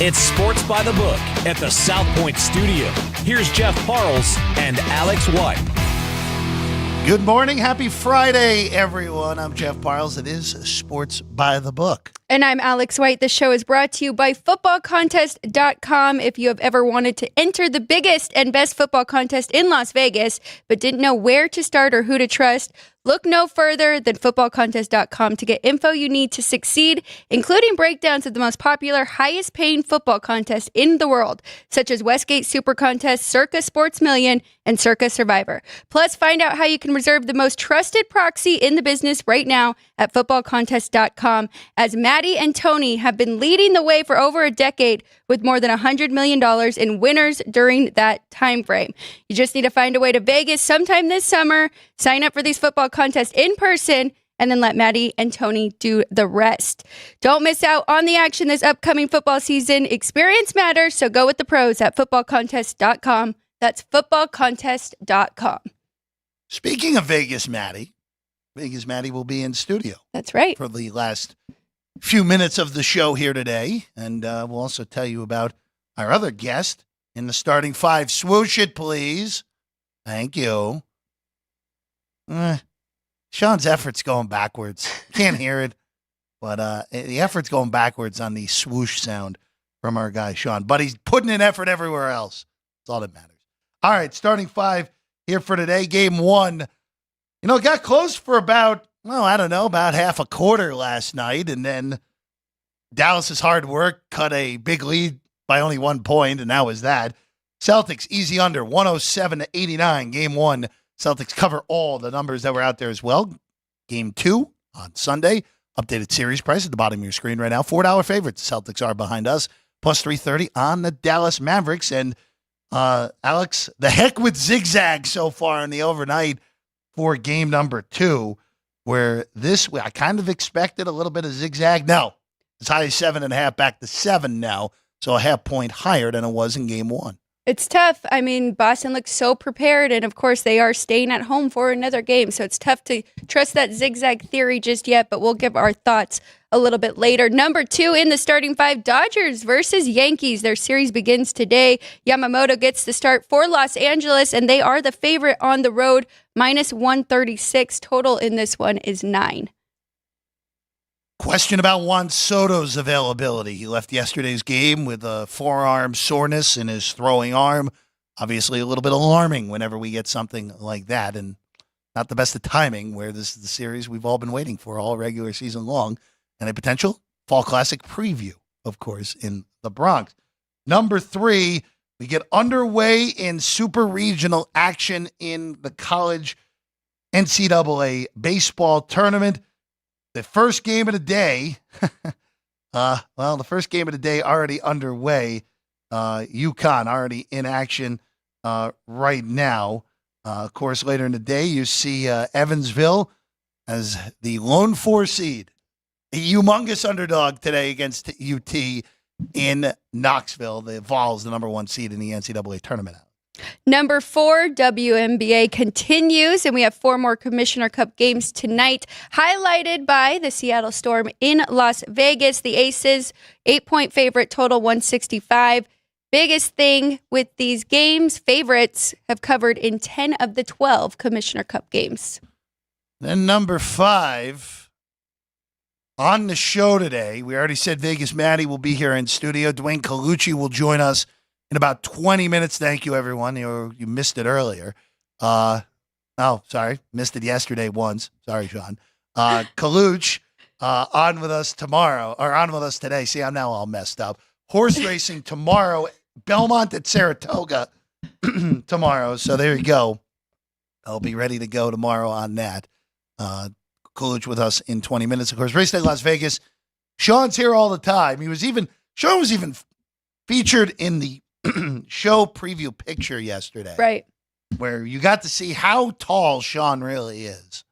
It's Sports by the Book at the South Point Studio. Here's Jeff Parles and Alex White. Good morning. Happy Friday, everyone. I'm Jeff Parles. It is Sports by the Book. And I'm Alex White. The show is brought to you by footballcontest.com. If you have ever wanted to enter the biggest and best football contest in Las Vegas, but didn't know where to start or who to trust, look no further than footballcontest.com to get info you need to succeed, including breakdowns of the most popular, highest paying football contests in the world, such as Westgate Super Contest, Circa Sports Million, and Circa Survivor. Plus, find out how you can reserve the most trusted proxy in the business right now at footballcontest.com, as Maddie and Tony have been leading the way for over a decade with more than $100 million in winners during that time frame. You just need to find a way to Vegas sometime this summer, sign up for these football contests in person, and then let Maddie and Tony do the rest. Don't miss out on the action this upcoming football season. Experience matters, so go with the pros at footballcontest.com. That's footballcontest.com. Speaking of Vegas Maddie will be in studio. That's right. For the last few minutes of the show here today. And we'll also tell you about our other guest in the starting five. Swoosh it, please. Thank you. Sean's effort's going backwards. Can't hear it. But the effort's going backwards on the swoosh sound from our guy, Sean. But he's putting in effort everywhere else. That's all that matters. All right, starting five here for today. Game one. You know, it got close for about half a quarter last night. And then Dallas's hard work cut a big lead by only 1 point, and that was that. Celtics easy under 107-89. Game one. Celtics cover all the numbers that were out there as well. Game two on Sunday. Updated series price at the bottom of your screen right now. $4 favorites. Celtics are behind us. Plus 330 on the Dallas Mavericks. And Alex, the heck with zigzag so far in the overnight for game number two, where I kind of expected a little bit of zigzag. No, as high as 7.5, back to 7 now. So a half point higher than it was in game one. It's tough. I mean, Boston looks so prepared, and of course they are staying at home for another game, so it's tough to trust that zigzag theory just yet, but we'll give our thoughts a little bit later. Number two in the starting five, Dodgers versus Yankees. Their series begins today. Yamamoto gets the start for Los Angeles, and they are the favorite on the road, minus 136. Total in this one is 9. Question about Juan Soto's availability. He left yesterday's game with a forearm soreness in his throwing arm. Obviously a little bit alarming whenever we get something like that, and not the best of timing, where this is the series we've all been waiting for all regular season long, and a potential Fall Classic preview, of course, in the Bronx. Number three, we get underway in super regional action in the college NCAA baseball tournament. The first game of the day, the first game of the day already underway. UConn already in action right now. Of course, later in the day, you see Evansville as the lone 4 seed. A humongous underdog today against UT in Knoxville. The Vols, the number 1 seed in the NCAA tournament. Number 4, WNBA continues, and we have 4 more Commissioner Cup games tonight, highlighted by the Seattle Storm in Las Vegas. The Aces, 8-point favorite, total 165. Biggest thing with these games, favorites have covered in 10 of the 12 Commissioner Cup games. Then number 5, on the show today, we already said Vegas Maddie will be here in studio. Dwayne Colucci will join us in about 20 minutes. Thank you, everyone. You missed it earlier. Missed it yesterday once. Sorry, Sean. Colucci on with us tomorrow, or on with us today. See, I'm now all messed up. Horse racing tomorrow, Belmont at Saratoga tomorrow. So there you go. I'll be ready to go tomorrow on that. Coolidge with us in 20 minutes. Of course, Race Day Las Vegas. Sean's here all the time. Sean was even featured in the show preview picture yesterday. Right. Where you got to see how tall Sean really is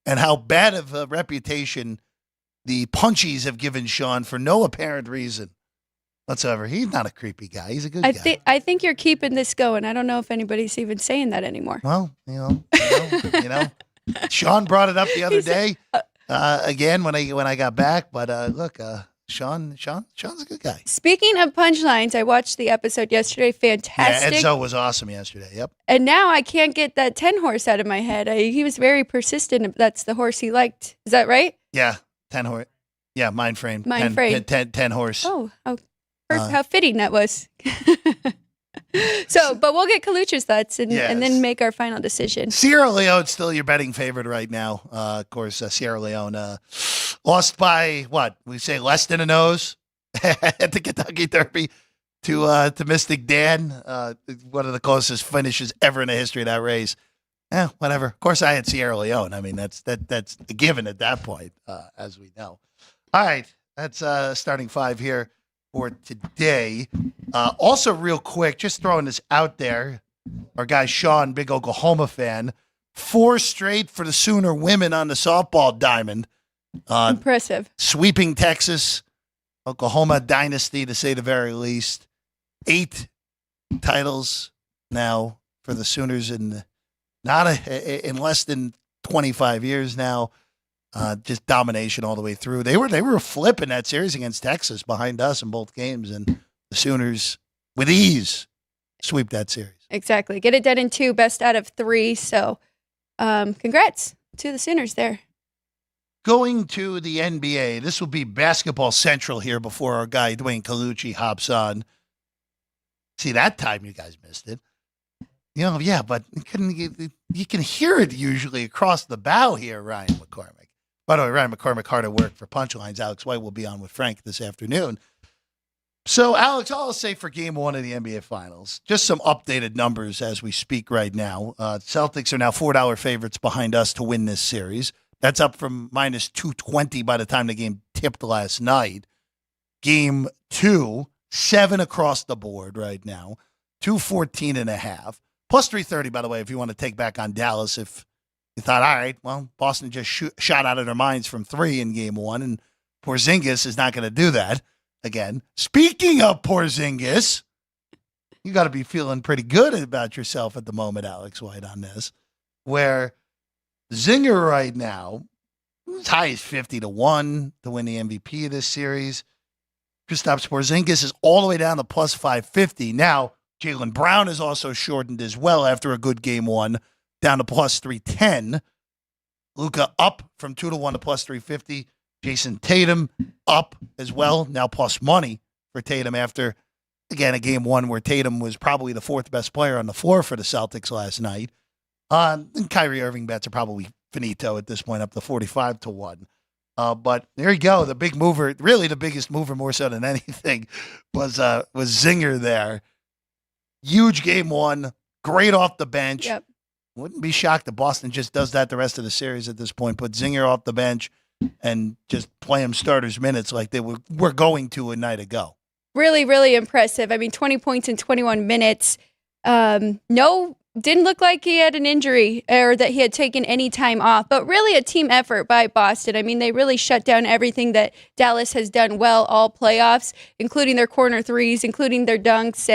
and how bad of a reputation the Punchies have given Sean for no apparent reason whatsoever. He's not a creepy guy. He's a good guy. I think you're keeping this going. I don't know if anybody's even saying that anymore. Well, Sean brought it up the other day again when I got back. But look, Sean's a good guy. Speaking of punchlines, I watched the episode yesterday. Fantastic. Yeah, Edzo was awesome yesterday. Yep. And now I can't get that 10 horse out of my head. He was very persistent. That's the horse he liked. Is that right? Yeah, 10 horse. Yeah, mind frame. Mind frame. 10 horse. Oh, how fitting that was. So, but we'll get Colucci's thoughts and then make our final decision. Sierra Leone's still your betting favorite right now. Of course, Sierra Leone lost by what? We say less than a nose at the Kentucky Derby to Mystic Dan. One of the closest finishes ever in the history of that race. Whatever. Of course, I had Sierra Leone. I mean, that's a given at that point, as we know. All right, that's starting five here for today. Also, real quick, just throwing this out there, our guy Sean, big Oklahoma fan, 4 straight for the Sooner women on the softball diamond. Impressive. Sweeping Texas, Oklahoma dynasty to say the very least. 8 titles now for the Sooners in less than 25 years now. Just domination all the way through. They were flipping that series against Texas behind us in both games, and the Sooners with ease sweep that series. Exactly. Get it done in 2, best out of 3. So, congrats to the Sooners there. Going to the NBA, this will be Basketball Central here before our guy Dwayne Colucci hops on. See, that time you guys missed it. But you can hear it usually across the bow here, Ryan McCormick. By the way, Ryan McCormick hard at work for Punchlines. Alex White will be on with Frank this afternoon. So, Alex, I'll say for Game 1 of the NBA Finals, just some updated numbers as we speak right now. Celtics are now $4 favorites behind us to win this series. That's up from minus 220 by the time the game tipped last night. Game 2, 7 across the board right now, 214.5. Plus 330, by the way, if you want to take back on Dallas. If you thought, all right, well, Boston just shot out of their minds from 3 in Game 1, and Porzingis is not going to do that again. Speaking of Porzingis, you got to be feeling pretty good about yourself at the moment, Alex White, on this, where Zinger right now, as high as 50-1 to win the MVP of this series. Kristaps Porzingis is all the way down to plus 550. Now, Jaylen Brown is also shortened as well after a good Game 1, down to plus 310. Luka up from 2-1 to plus 350. Jason Tatum up as well, now plus money for Tatum after, again, a Game 1 where Tatum was probably the 4th best player on the floor for the Celtics last night. And Kyrie Irving bets are probably finito at this point, up to 45-1. But there you go. The big mover, really the biggest mover more so than anything, was Zinger there. Huge Game 1, great off the bench. Yep. Wouldn't be shocked if Boston just does that the rest of the series at this point. Put Zinger off the bench and just play him starters minutes like they were going to a night ago. Really, really impressive. I mean, 20 points in 21 minutes. Didn't look like he had an injury or that he had taken any time off, but really a team effort by Boston. I mean, they really shut down everything that Dallas has done well all playoffs, including their corner threes, including their dunks.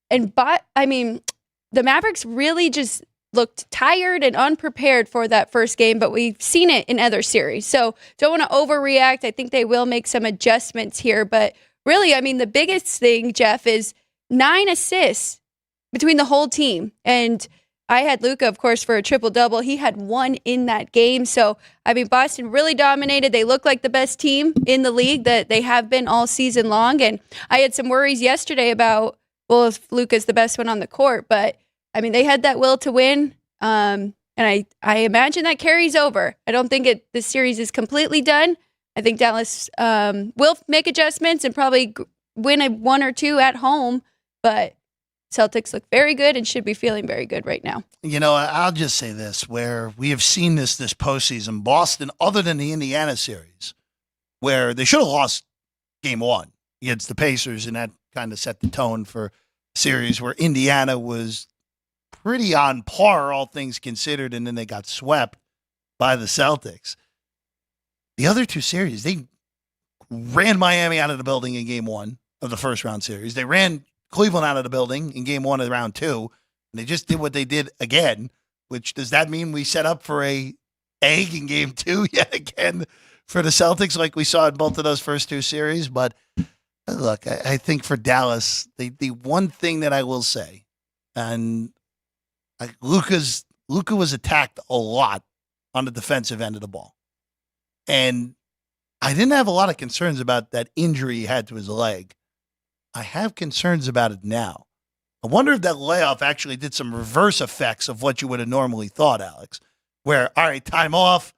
The Mavericks really just looked tired and unprepared for that first game, but we've seen it in other series. So don't want to overreact. I think they will make some adjustments here, but really, I mean, the biggest thing, Jeff, is 9 assists between the whole team. And I had Luka, of course, for a triple-double. He had 1 in that game. So, I mean, Boston really dominated. They look like the best team in the league that they have been all season long. And I had some worries yesterday about, well, if Luka's the best one on the court. But, I mean, they had that will to win. And I imagine that carries over. I don't think this series is completely done. I think Dallas will make adjustments and probably win 1 or 2 at home. But Celtics look very good and should be feeling very good right now. I'll just say this, where we have seen this postseason, Boston, other than the Indiana series, where they should have lost Game 1 against the Pacers, and that kind of set the tone for a series where Indiana was pretty on par, all things considered, and then they got swept by the Celtics. The other 2 series, they ran Miami out of the building in Game 1 of the first round series. They ran Cleveland out of the building in Game 1 of round 2. And they just did what they did again, which does that mean we set up for a egg in Game 2 yet again for the Celtics like we saw in both of those first two series. But look, I think for Dallas, the one thing that I will say, and Luka was attacked a lot on the defensive end of the ball. And I didn't have a lot of concerns about that injury he had to his leg. I have concerns about it now. I wonder if that layoff actually did some reverse effects of what you would have normally thought, Alex, where, all right, time off,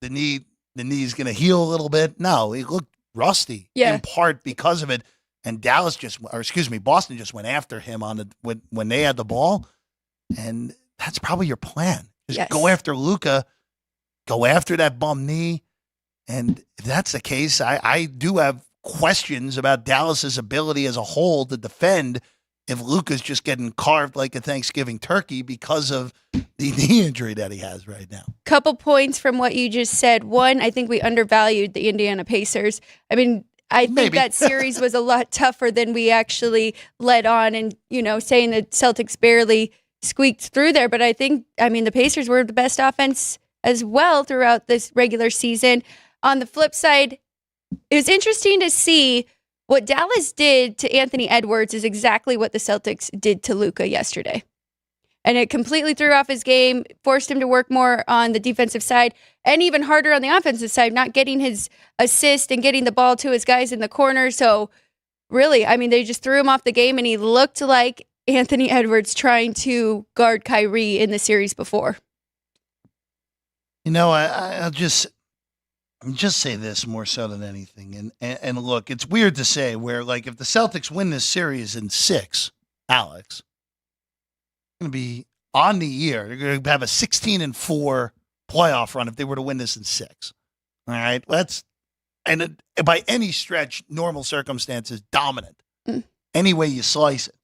the knee's going to heal a little bit. No, he looked rusty in part because of it. And Boston just went after him when they had the ball. And that's probably your plan. Just go after Luka, go after that bum knee. And if that's the case, I do have questions about Dallas's ability as a whole to defend if Luka's just getting carved like a Thanksgiving turkey because of the knee injury that he has right now. Couple points from what you just said. One, I think we undervalued the Indiana Pacers. I mean, I think that series was a lot tougher than we actually let on, and, saying that Celtics barely squeaked through there. But the Pacers were the best offense as well throughout this regular season. On the flip side, it was interesting to see what Dallas did to Anthony Edwards is exactly what the Celtics did to Luka yesterday. And it completely threw off his game, forced him to work more on the defensive side, and even harder on the offensive side, not getting his assist and getting the ball to his guys in the corner. So really, they just threw him off the game, and he looked like Anthony Edwards trying to guard Kyrie in the series before. I'll just say this more so than anything. And look, it's weird to say where, like, if the Celtics win this series in 6, Alex, going to be on the year. They're going to have a 16-4 playoff run if they were to win this in 6. All right, by any stretch, normal circumstances, dominant. Any way you slice it,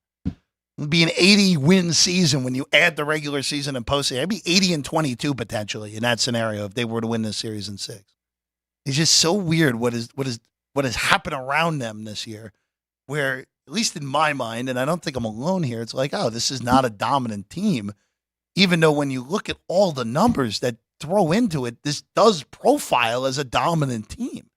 it'd be an 80-win season when you add the regular season and postseason. It'd be 80-22 potentially in that scenario if they were to win this series in 6. It's just so weird what has happened around them this year, where, at least in my mind, and I don't think I'm alone here, it's like, oh, this is not a dominant team. Even though when you look at all the numbers that throw into it, this does profile as a dominant team.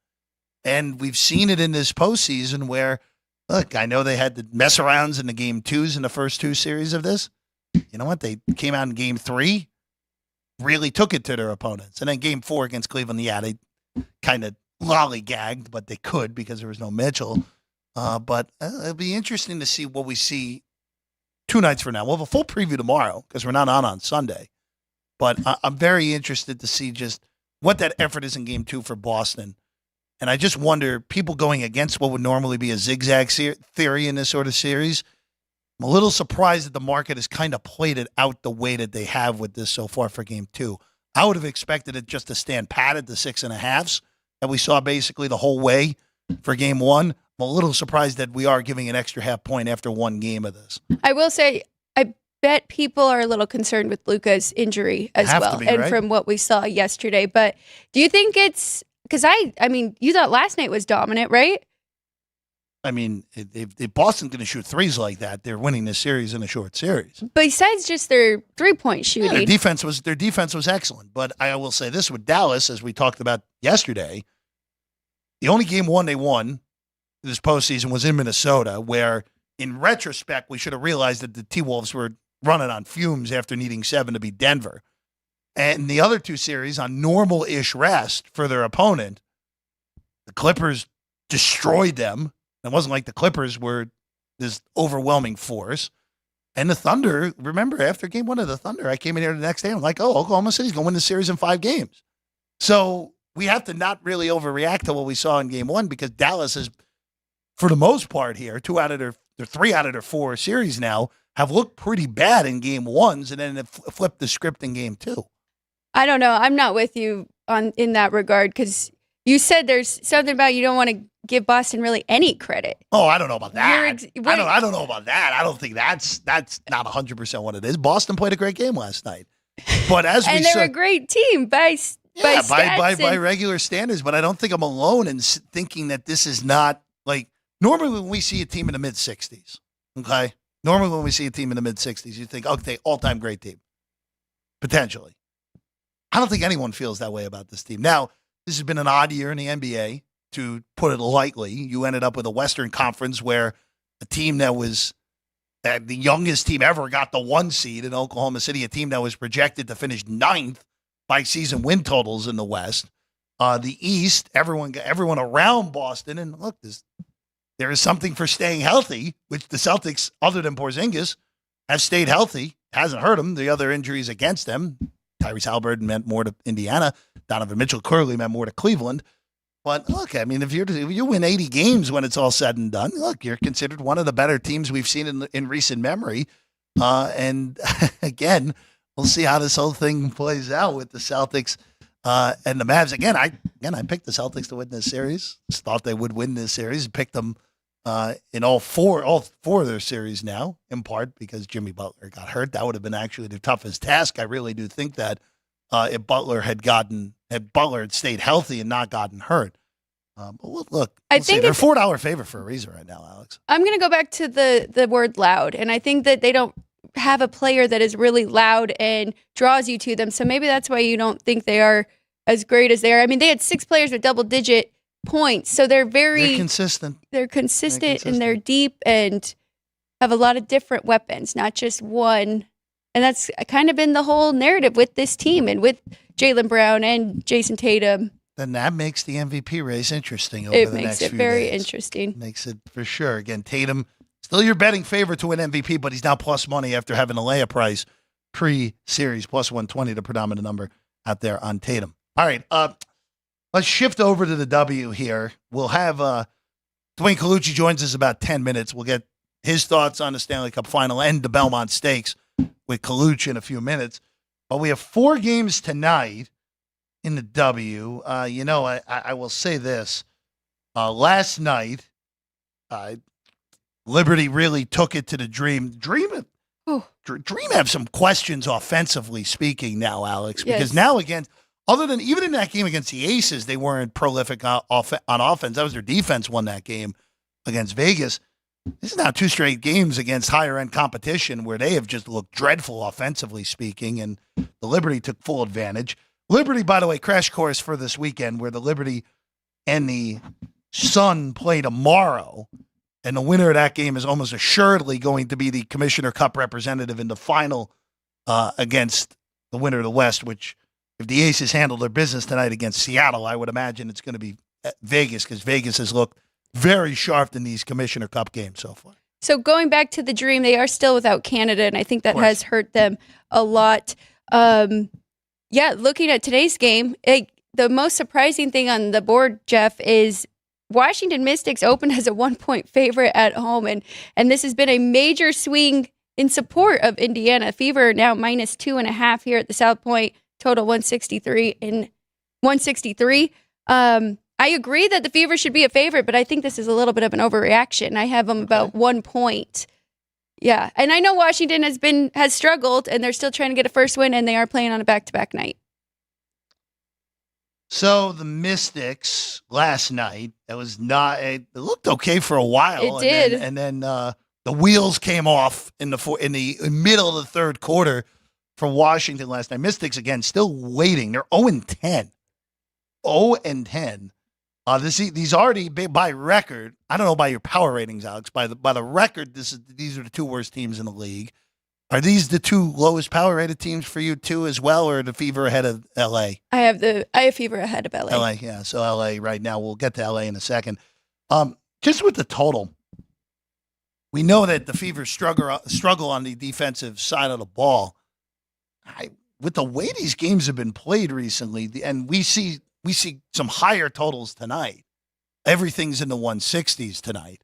And we've seen it in this postseason where, look, I know they had the mess arounds in the game 2s in the first 2 series of this. You know what? They came out in game 3, really took it to their opponents. And then game 4 against Cleveland, they kind of lollygagged, but they could because there was no Mitchell. But it'll be interesting to see what we see 2 nights from now. We'll have a full preview tomorrow because we're not on Sunday. But I'm very interested to see just what that effort is in game 2 for Boston. And I just wonder, people going against what would normally be a zigzag theory in this sort of series, I'm a little surprised that the market has kind of played it out the way that they have with this so far for game 2. I would have expected it just to stand pat at the 6.5s that we saw basically the whole way for game 1. I'm a little surprised that we are giving an extra half point after 1 game of this. I will say, I bet people are a little concerned with Luka's injury as well, and from what we saw yesterday. But do you think it's because you thought last night was dominant, right? If Boston's going to shoot threes like that, they're winning this series in a short series. Besides just their 3-point shooting. Their defense was excellent. But I will say this with Dallas, as we talked about yesterday, the only game 1 they won this postseason was in Minnesota, where in retrospect, we should have realized that the T-Wolves were running on fumes after needing 7 to beat Denver. And the other 2 series on normal-ish rest for their opponent, the Clippers destroyed them. It wasn't like the Clippers were this overwhelming force. And the Thunder, remember, after game 1 of the Thunder, I came in here the next day. I'm like, oh, Oklahoma City's going to win the series in 5 games. So we have to not really overreact to what we saw in game 1 because Dallas is, for the most part here, 3 out of their 4 series now have looked pretty bad in game 1s and then have flipped the script in game 2. I don't know. I'm not with you in that regard because you said there's something about you don't want to give Boston really any credit. Oh, I don't know about that. I don't know about that. I don't think that's not 100% what it is. Boston played a great game last night. But as we they're a great team by regular standards, but I don't think I'm alone in thinking that this is not like normally when we see a team in the mid-60s, okay? Normally when we see a team in the mid-60s, you think, okay, all-time great team, potentially. I don't think anyone feels that way about this team. Now, this has been an odd year in the NBA, to put it lightly. You ended up with a Western Conference where a team that was the youngest team ever got the 1 seed in Oklahoma City, a team that was projected to finish 9th by season win totals in the West. The East, everyone around Boston, and look, there is something for staying healthy, which the Celtics, other than Porzingis, have stayed healthy. Hasn't hurt them. The other injuries against them, Tyrese Halliburton meant more to Indiana. Donovan Mitchell clearly meant more to Cleveland. But look, I mean, if you win 80 games when it's all said and done, look, you're considered one of the better teams we've seen in recent memory. And again, we'll see how this whole thing plays out with the Celtics and the Mavs. Again, I picked the Celtics to win this series. Just thought they would win this series. Picked them in all four of their series now, in part because Jimmy Butler got hurt. That would have been actually the toughest task. I really do think that if Butler had stayed healthy and not gotten hurt. But look, I think they're $4 favorite for a reason right now, Alex. I'm going to go back to the word loud, and I think that they don't have a player that is really loud and draws you to them. So maybe that's why you don't think they are as great as they are. I mean, they had 6 players with double-digit points, so they're consistent. They're consistent and they're deep and have a lot of different weapons, not just one. And that's kind of been the whole narrative with this team and with Jaylen Brown and Jason Tatum. Then that makes the MVP race interesting over the next few days. It makes it very interesting. Makes it for sure. Again, Tatum, still your betting favorite to win MVP, but he's now plus money after having a layup price pre-series, plus 120, the predominant number out there on Tatum. All right, let's shift over to the W here. We'll have Dwayne Colucci joins us about 10 minutes. We'll get his thoughts on the Stanley Cup Final and the Belmont Stakes with Colucci in a few minutes. But we have 4 games tonight in the W. I will say this. Last night, Liberty really took it to the Dream. Dream have some questions offensively speaking now, Alex, because now against, other than even in that game against the Aces, they weren't prolific on offense. That was their defense won that game against Vegas. This is now 2 straight games against higher-end competition where they have just looked dreadful offensively speaking, and the Liberty took full advantage. Liberty, by the way, crash course for this weekend where the Liberty and the Sun play tomorrow, and the winner of that game is almost assuredly going to be the Commissioner Cup representative in the final against the winner of the West, which if the Aces handle their business tonight against Seattle, I would imagine it's going to be Vegas because Vegas has looked very sharp in these Commissioner Cup games so far. So going back to the Dream, they are still without Canada, and I think that has hurt them a lot. Looking at today's game, the most surprising thing on the board, Jeff, is Washington Mystics opened as a 1-point favorite at home, and this has been a major swing in support of Indiana. Fever now minus 2.5 here at the South Point, total 163 and 163. I agree that the Fever should be a favorite, but I think this is a little bit of an overreaction. I have them about 1 point. Yeah, and I know Washington has struggled, and they're still trying to get a first win, and they are playing on a back-to-back night. So the Mystics last night, it looked okay for a while. It did, and then the wheels came off in the middle of the third quarter for Washington last night. Mystics again still waiting. They're 0-10. 0-10. These already by record. I don't know by your power ratings, Alex. By the record, these are the 2 worst teams in the league. Are these the 2 lowest power rated teams for you too, as well, or the Fever ahead of LA? I have Fever ahead of LA. LA, yeah. So LA right now. We'll get to LA in a second. Just with the total, we know that the Fever struggle on the defensive side of the ball. With the way these games have been played recently, and we see some higher totals tonight. Everything's in the 160s tonight.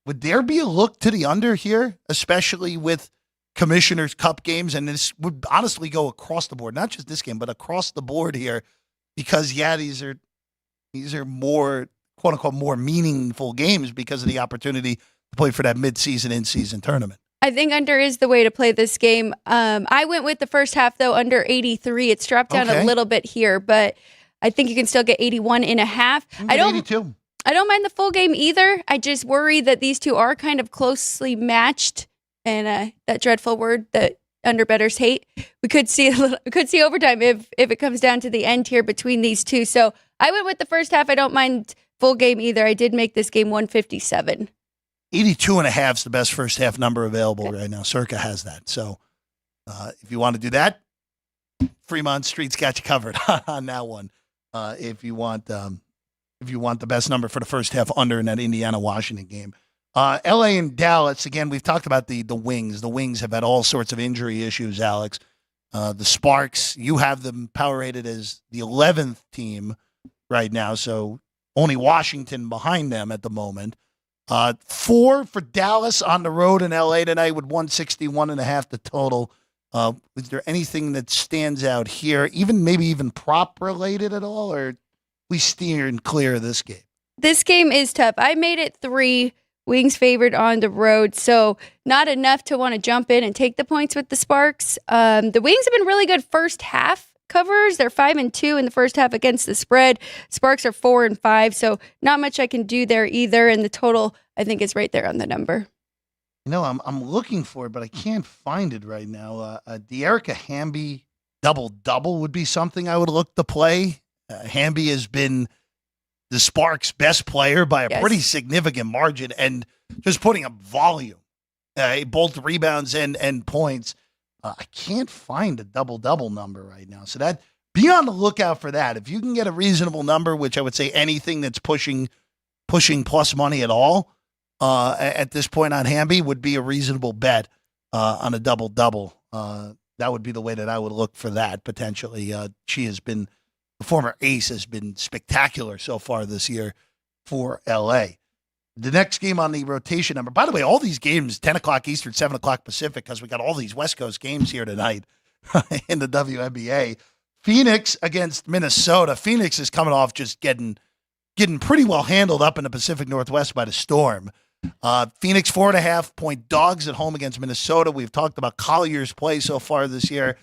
Would there be a look to the under here, especially with Commissioner's Cup games? And this would honestly go across the board, not just this game, but across the board here, because these are more quote unquote more meaningful games because of the opportunity to play for that midseason in-season tournament. I think under is the way to play this game. I went with the first half, though, under 83. It's dropped down a little bit here, but I think you can still get 81.5. 82. I don't mind the full game either. I just worry that these two are kind of closely matched, and that dreadful word that underbettors hate. We could see overtime if it comes down to the end here between these two. So I went with the first half. I don't mind full game either. I did make this game 157. 82.5 is the best first half number available right now. Circa has that. So if you want to do that, Fremont Street's got you covered on that one. If you want the best number for the first half under in that Indiana-Washington game. LA and Dallas, again, we've talked about the Wings. The Wings have had all sorts of injury issues, Alex. The Sparks, you have them power rated as the 11th team right now, so only Washington behind them at the moment. 4 for Dallas on the road in LA tonight with 161.5 the total. Is there anything that stands out here, maybe even prop related at all, or we steering clear of this game? This game is tough. I made it 3. Wings favored on the road, so not enough to want to jump in and take the points with the Sparks. The Wings have been really good first half covers. They're 5-2 in the first half against the spread. Sparks are 4-5, so not much I can do there either. And the total, I think, is right there on the number. You know, I'm looking for it, but I can't find it right now. De'Erica Hamby double would be something I would look to play. Hamby has been the Sparks' best player by a pretty significant margin, and just putting up volume, both rebounds and points. I can't find a double number right now, so that be on the lookout for that. If you can get a reasonable number, which I would say anything that's pushing plus money at all at this point on Hamby would be a reasonable bet on a double. That would be the way that I would look for that potentially. The former ace has been spectacular so far this year for LA. The next game on the rotation number, by the way, all these games, 10 o'clock Eastern, 7 o'clock Pacific, because we got all these West Coast games here tonight in the WNBA. Phoenix against Minnesota. Phoenix is coming off just getting pretty well handled up in the Pacific Northwest by the Storm. Phoenix 4.5-point dogs at home against Minnesota. We've talked about Collier's play so far this year.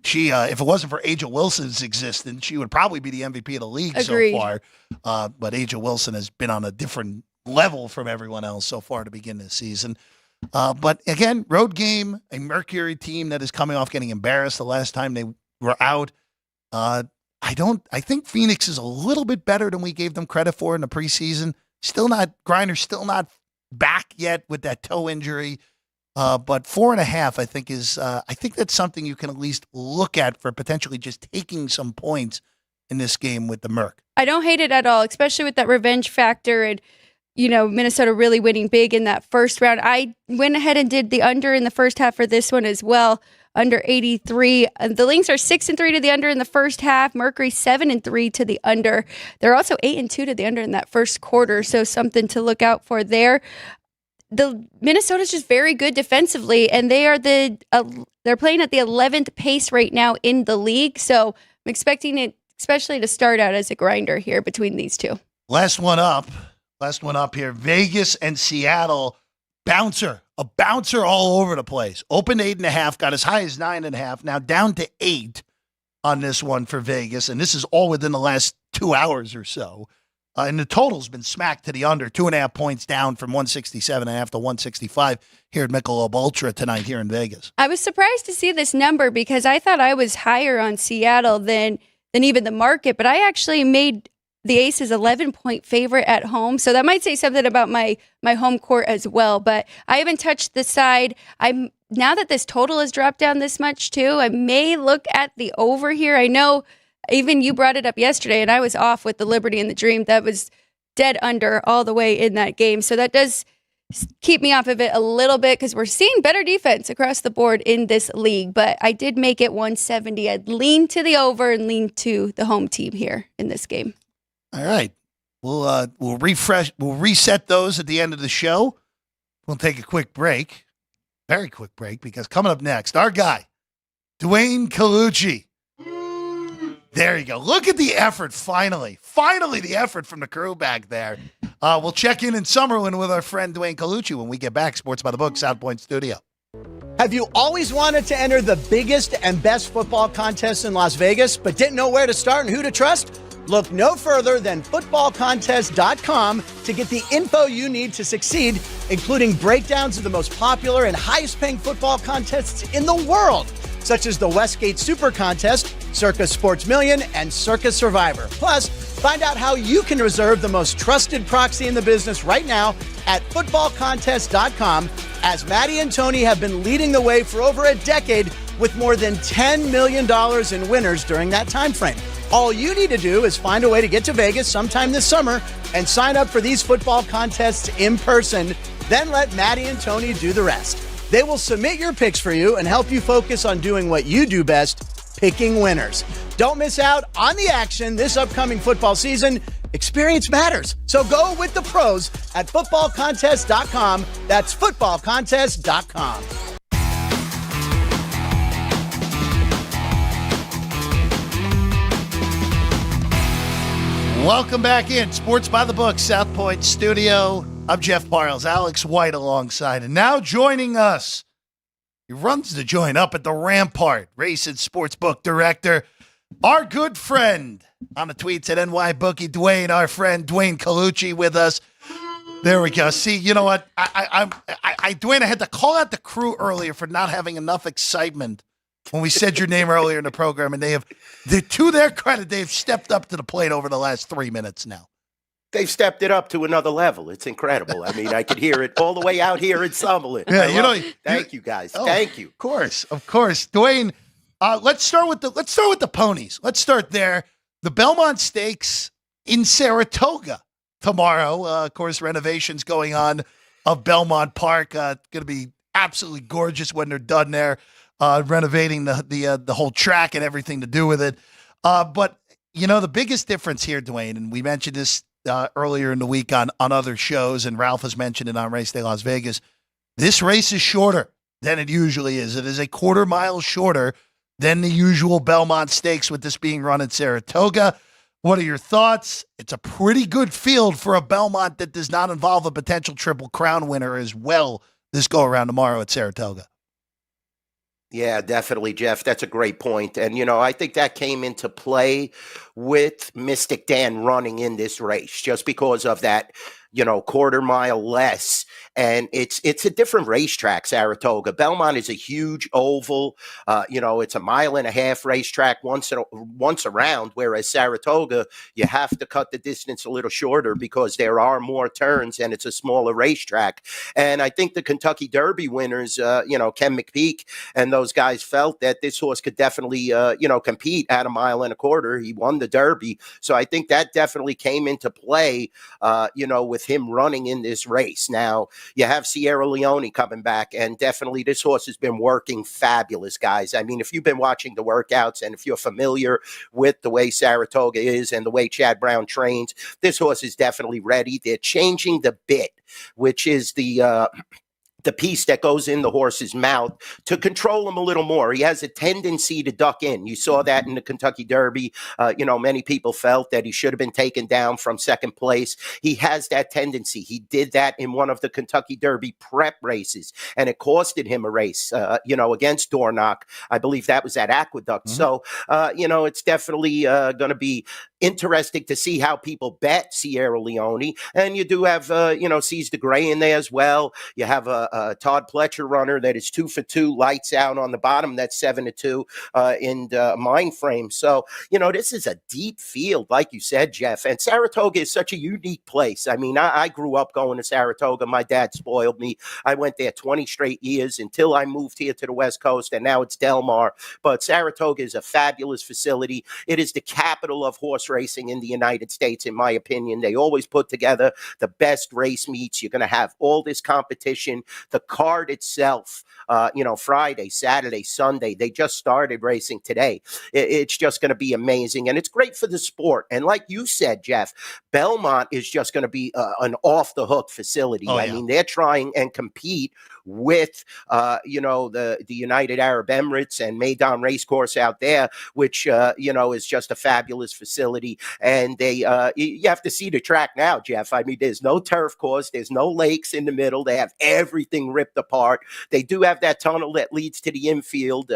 She, if it wasn't for A'ja Wilson's existence, she would probably be the MVP of the league so far. But A'ja Wilson has been on a different level from everyone else so far to begin this season. But again, road game, a Mercury team that is coming off getting embarrassed the last time they were out. I think Phoenix is a little bit better than we gave them credit for in the preseason. Grinder's still not back yet with that toe injury. But 4.5, I think that's something you can at least look at for potentially just taking some points in this game with the Merc. I don't hate it at all, especially with that revenge factor and, Minnesota really winning big in that first round. I went ahead and did the under in the first half for this one as well, under 83. The Lynx are 6-3 to the under in the first half. Mercury 7-3 to the under. They're also 8-2 to the under in that first quarter, so something to look out for there. The Minnesota's just very good defensively, and they are they're playing at the 11th pace right now in the league. So I'm expecting it, especially to start out as a grinder here between these two. Last one up here. Vegas and Seattle, a bouncer all over the place. Opened 8.5, got as high as 9.5. Now down to 8 on this one for Vegas, and this is all within the last 2 hours or so. And the total's been smacked to the under, 2.5 points down from 167.5 to 165 here at Michelob Ultra tonight here in Vegas. I was surprised to see this number because I thought I was higher on Seattle than even the market, but I actually made the Aces 11-point favorite at home. So that might say something about my home court as well, but I haven't touched the side. Now that this total has dropped down this much too, I may look at the over here. I know even you brought it up yesterday, and I was off with the Liberty and the Dream. That was dead under all the way in that game. So that does keep me off of it a little bit because we're seeing better defense across the board in this league. But I did make it 170. I'd lean to the over and lean to the home team here in this game. All right. We'll reset those at the end of the show. We'll take a quick break, very quick break, because coming up next, our guy, Dwayne Colucci. There you go. Look at the effort, finally. Finally, the effort from the crew back there. We'll check in Summerlin with our friend Dwayne Colucci when we get back. Sports by the Book, South Point Studio. Have you always wanted to enter the biggest and best football contests in Las Vegas, but didn't know where to start and who to trust? Look no further than footballcontest.com to get the info you need to succeed, including breakdowns of the most popular and highest-paying football contests in the world, such as the Westgate Super Contest, Circus Sports Million, and Circus Survivor. Plus, find out how you can reserve the most trusted proxy in the business right now at footballcontest.com, as Maddie and Tony have been leading the way for over a decade with more than $10 million in winners during that time frame. All you need to do is find a way to get to Vegas sometime this summer and sign up for these football contests in person. Then let Maddie and Tony do the rest. They will submit your picks for you and help you focus on doing what you do best, picking winners. Don't miss out on the action this upcoming football season. Experience matters. So go with the pros at footballcontest.com. That's footballcontest.com. Welcome back in. Sports by the Book, South Point Studio. I'm Jeff Parles, Alex White alongside. And now joining us, he runs the joint up at the Rampart, race and sportsbook director, our good friend on the tweets at NYBookie, Dwayne, our friend Dwayne Colucci with us. There we go. See, you know what? Dwayne, I had to call out the crew earlier for not having enough excitement when we said your name earlier in the program, and to their credit, they've stepped up to the plate over the last 3 minutes now. They've stepped it up to another level. It's incredible. I mean, I could hear it all the way out here in Summerlin. Yeah, Thank you, guys. Thank you. Of course, Dwayne. Let's start with the ponies. Let's start there. The Belmont Stakes in Saratoga tomorrow. Of course, renovations going on of Belmont Park. Going to be absolutely gorgeous when they're done there. Renovating the whole track and everything to do with it. But, you know, the biggest difference here, Dwayne, and we mentioned this earlier in the week on other shows, and Ralph has mentioned it on Race Day Las Vegas, this race is shorter than it usually is. It is a quarter mile shorter than the usual Belmont Stakes, with this being run in Saratoga. What are your thoughts? It's a pretty good field for a Belmont that does not involve a potential Triple Crown winner as well this go-around tomorrow at Saratoga. Yeah, definitely, Jeff. That's a great point. And, you know, I think that came into play with Mystic Dan running in this race just because of that, you know, quarter mile less. And it's a different racetrack, Saratoga. Belmont is a huge oval. You know, it's a 1.5 mile racetrack once around, whereas Saratoga, you have to cut the distance a little shorter because there are more turns and it's a smaller racetrack. And I think the Kentucky Derby winners, you know, Ken McPeek and those guys felt that this horse could definitely, you know, compete at 1.25 miles. He won the Derby. So I think that definitely came into play, you know, with him running in this race. Now, you have Sierra Leone coming back, and definitely this horse has been working fabulous, guys. I mean, if you've been watching the workouts and if you're familiar with the way Saratoga is and the way Chad Brown trains, this horse is definitely ready. They're changing the bit, which is the piece that goes in the horse's mouth to control him a little more. He has a tendency to duck in. You saw that in the Kentucky Derby. You know, many people felt that he should have been taken down from second place. He has that tendency. He did that in one of the Kentucky Derby prep races, and it costed him a race, you know, against Dornoch. I believe that was at Aqueduct. Mm-hmm. So, you know, it's definitely going to be interesting to see how people bet Sierra Leone. And you do have, you know, Seize the Gray in there as well. You have a Todd Pletcher runner that is 2 for 2, lights out on the bottom. That's 7-2 in mind frame. So, you know, this is a deep field, like you said, Jeff. And Saratoga is such a unique place. I mean, I grew up going to Saratoga. My dad spoiled me. I went there 20 straight years until I moved here to the West Coast, and now it's Del Mar. But Saratoga is a fabulous facility. It is the capital of horse racing in the United States, in my opinion. They always put together the best race meets. You're going to have all this competition. The card itself, you know, Friday, Saturday, Sunday, they just started racing today. It's just going to be amazing. And it's great for the sport. And like you said, Jeff, Belmont is just going to be an off-the-hook facility. I mean, they're trying and compete with, the United Arab Emirates and Meydan Racecourse out there, which, is just a fabulous facility. And you have to see the track now, Jeff. I mean, there's no turf course. There's no lakes in the middle. They have everything ripped apart. They do have that tunnel that leads to the infield,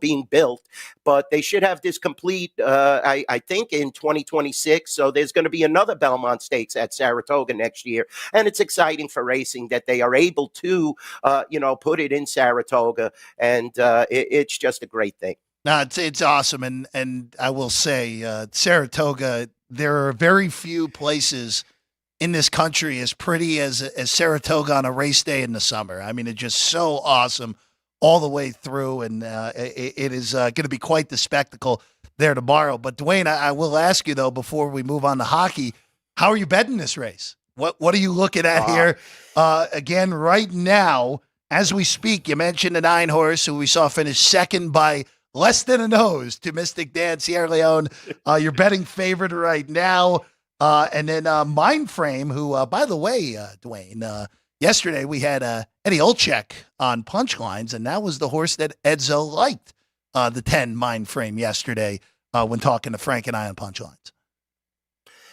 being built. But they should have this complete, I think, in 2026. So there's going to be another Belmont Stakes at Saratoga next year. And it's exciting for racing that they are able to, put it in Saratoga. And it's just a great thing. No, it's awesome. And I will say, Saratoga, there are very few places in this country as pretty as Saratoga on a race day in the summer. I mean, it's just so awesome all the way through, and it is going to be quite the spectacle there tomorrow. But Dwayne, I will ask you though, before we move on to hockey, how are you betting this race? What are you looking at here? Again, right now, as we speak, you mentioned the 9 horse who we saw finish second by less than a nose to Mystic Dan, Sierra Leone. You're betting favorite right now. And then Mindframe, who, by the way, Dwayne, yesterday we had Eddie Olczyk on Punchlines, and that was the horse that Edzo liked, the 10 Mindframe yesterday when talking to Frank and I on Punchlines.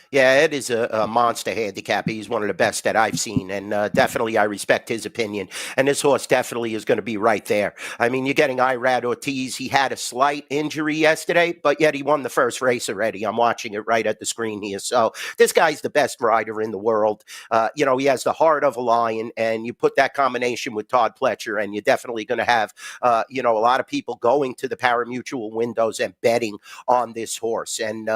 Yeah, Ed is a monster handicapper. He's one of the best that I've seen, and definitely I respect his opinion. And this horse definitely is going to be right there. I mean, you're getting Irad Ortiz. He had a slight injury yesterday, but yet he won the first race already. I'm watching it right at the screen here. So this guy's the best rider in the world. He has the heart of a lion, and you put that combination with Todd Pletcher, and you're definitely going to have, a lot of people going to the pari-mutuel windows and betting on this horse. And,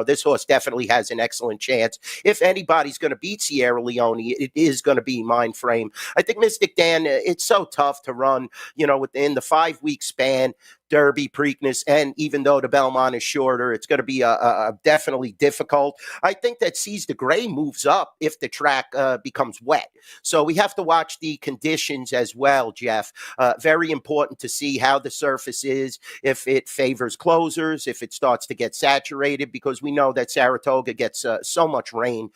this horse definitely has an excellent chance. If anybody's going to beat Sierra Leone, it is going to be Mindframe. I think Mystic Dan, it's so tough to run, within the 5-week span, Derby, Preakness, and even though the Belmont is shorter, it's going to be a definitely difficult. I think that Seize the Gray moves up if the track becomes wet. So we have to watch the conditions as well, Jeff. Very important to see how the surface is, if it favors closers, if it starts to get saturated, because we know that Saratoga gets so much rain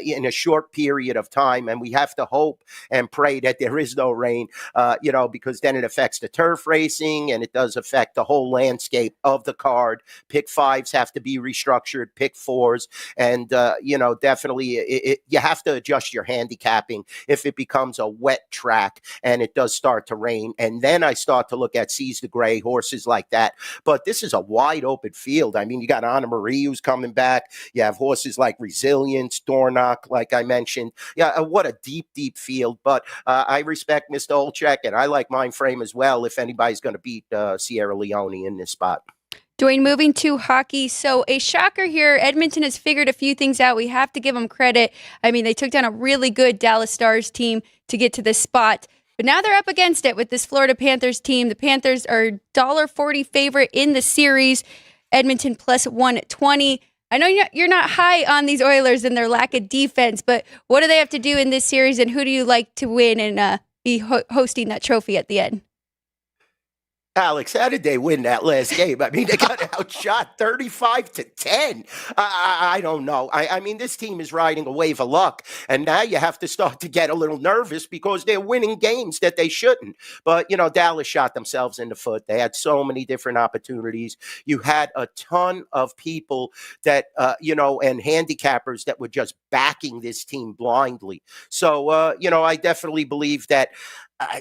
in a short period of time, and we have to hope and pray that there is no rain, because then it affects the turf racing, and it does affect the whole landscape of the card. Pick 5s have to be restructured, pick 4s, and definitely you have to adjust your handicapping if it becomes a wet track and it does start to rain. And then I start to look at Seize the Gray, horses like that. But this is a wide open field. I mean, you got Anna Marie who's coming back. You have horses like Resilience, Dornoch, like I mentioned. Yeah, what a deep field. But I respect Mr. Olczyk, and I like Mindframe as well if anybody's going to beat Sierra Leone in this spot. Dwayne, moving to hockey. So a shocker here. Edmonton has figured a few things out. We have to give them credit. I mean, they took down a really good Dallas Stars team to get to this spot. But now they're up against it with this Florida Panthers team. The Panthers are $1.40 favorite in the series. Edmonton plus 120. I know you're not high on these Oilers and their lack of defense, but what do they have to do in this series, and who do you like to win and be hosting that trophy at the end? Alex, how did they win that last game? I mean, they got outshot 35-10. I don't know. I mean, this team is riding a wave of luck, and now you have to start to get a little nervous because they're winning games that they shouldn't. But, Dallas shot themselves in the foot. They had so many different opportunities. You had a ton of people that, and handicappers that were just backing this team blindly. So, I definitely believe that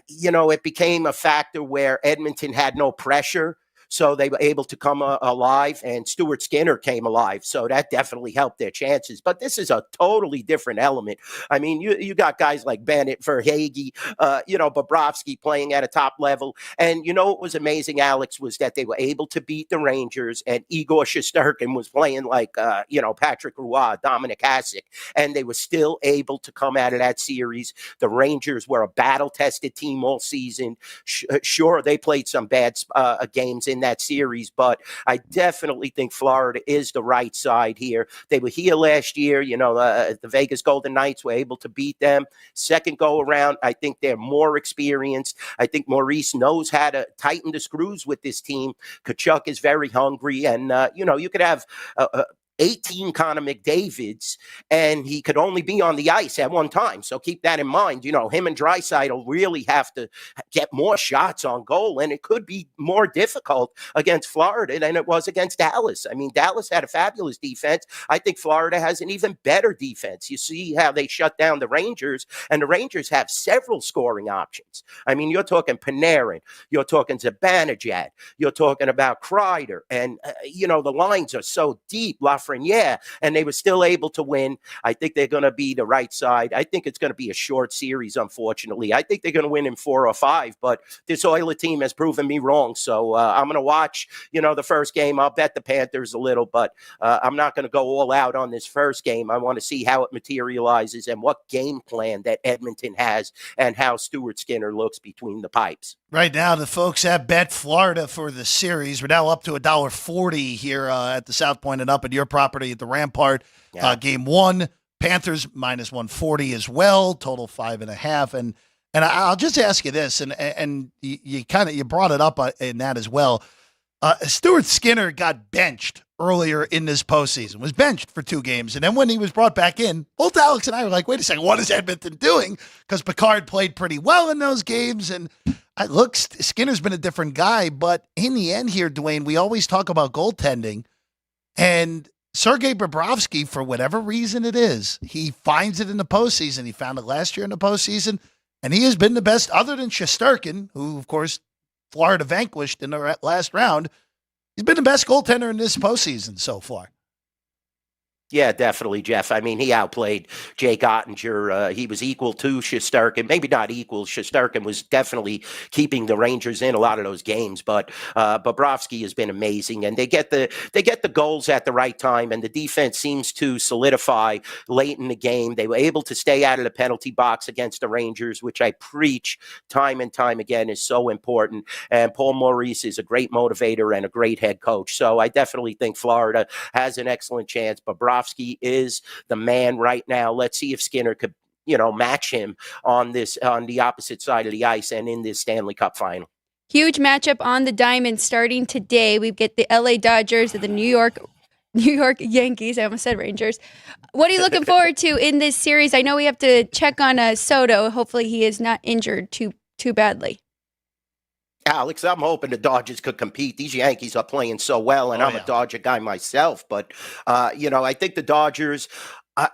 it became a factor where Edmonton had no pressure. So they were able to come alive, and Stuart Skinner came alive. So that definitely helped their chances. But this is a totally different element. I mean, you got guys like Bennett, Verhaeghe, Bobrovsky playing at a top level. And what was amazing, Alex, was that they were able to beat the Rangers, and Igor Shesterkin was playing like, Patrick Roy, Dominic Hasek, and they were still able to come out of that series. The Rangers were a battle-tested team all season. Sure, they played some bad games in that series, but I definitely think Florida is the right side here. They were here last year. The Vegas Golden Knights were able to beat them. Second go around, I think they're more experienced. I think Maurice knows how to tighten the screws with this team. Tkachuk is very hungry, and you could have 18 Connor McDavids, and he could only be on the ice at one time. So keep that in mind. Him and Draisaitl really have to get more shots on goal, and it could be more difficult against Florida than it was against Dallas. I mean, Dallas had a fabulous defense. I think Florida has an even better defense. You see how they shut down the Rangers, and the Rangers have several scoring options. I mean, you're talking Panarin, you're talking Zibanejad, you're talking about Kreider, and, the lines are so deep. Lafreniere, and they were still able to win. I think they're going to be the right side. I think it's going to be a short series, unfortunately. I think they're going to win in 4 or 5, but this Oilers team has proven me wrong. So I'm going to watch, the first game. I'll bet the Panthers a little, but I'm not going to go all out on this first game. I want to see how it materializes and what game plan that Edmonton has and how Stuart Skinner looks between the pipes. Right now, the folks at Bet Florida for the series, we're now up to $1.40 here at the South Point and up at your property at the Rampart. Yeah. Game 1, Panthers minus 140 as well, total 5.5. And I'll just ask you this, and you brought it up in that as well. Stuart Skinner got benched earlier in this postseason, was benched for 2 games. And then when he was brought back in, both Alex and I were like, wait a second, what is Edmonton doing? Because Picard played pretty well in those games. And look, Skinner's been a different guy. But in the end here, Dwayne, we always talk about goaltending. And Sergei Bobrovsky, for whatever reason it is, he finds it in the postseason. He found it last year in the postseason. And he has been the best, other than Shesterkin, who, of course, Florida vanquished in the last round. He's been the best goaltender in this postseason so far. Yeah, definitely, Jeff. I mean, he outplayed Jake Ottinger. He was equal to Shesterkin. Maybe not equal. Shesterkin was definitely keeping the Rangers in a lot of those games. But Bobrovsky has been amazing, and they get the goals at the right time, and the defense seems to solidify late in the game. They were able to stay out of the penalty box against the Rangers, which I preach time and time again is so important. And Paul Maurice is a great motivator and a great head coach. So I definitely think Florida has an excellent chance. Bobrovsky is the man right now. Let's see if Skinner could, match him on the opposite side of the ice and in this Stanley Cup final. Huge matchup on the diamond starting today. We get the LA Dodgers and the New York Yankees. I almost said Rangers. What are you looking forward to in this series? I know we have to check on Soto. Hopefully he is not injured too badly. Alex, I'm hoping the Dodgers could compete. These Yankees are playing so well, and I'm a Dodger guy myself. But, I think the Dodgers,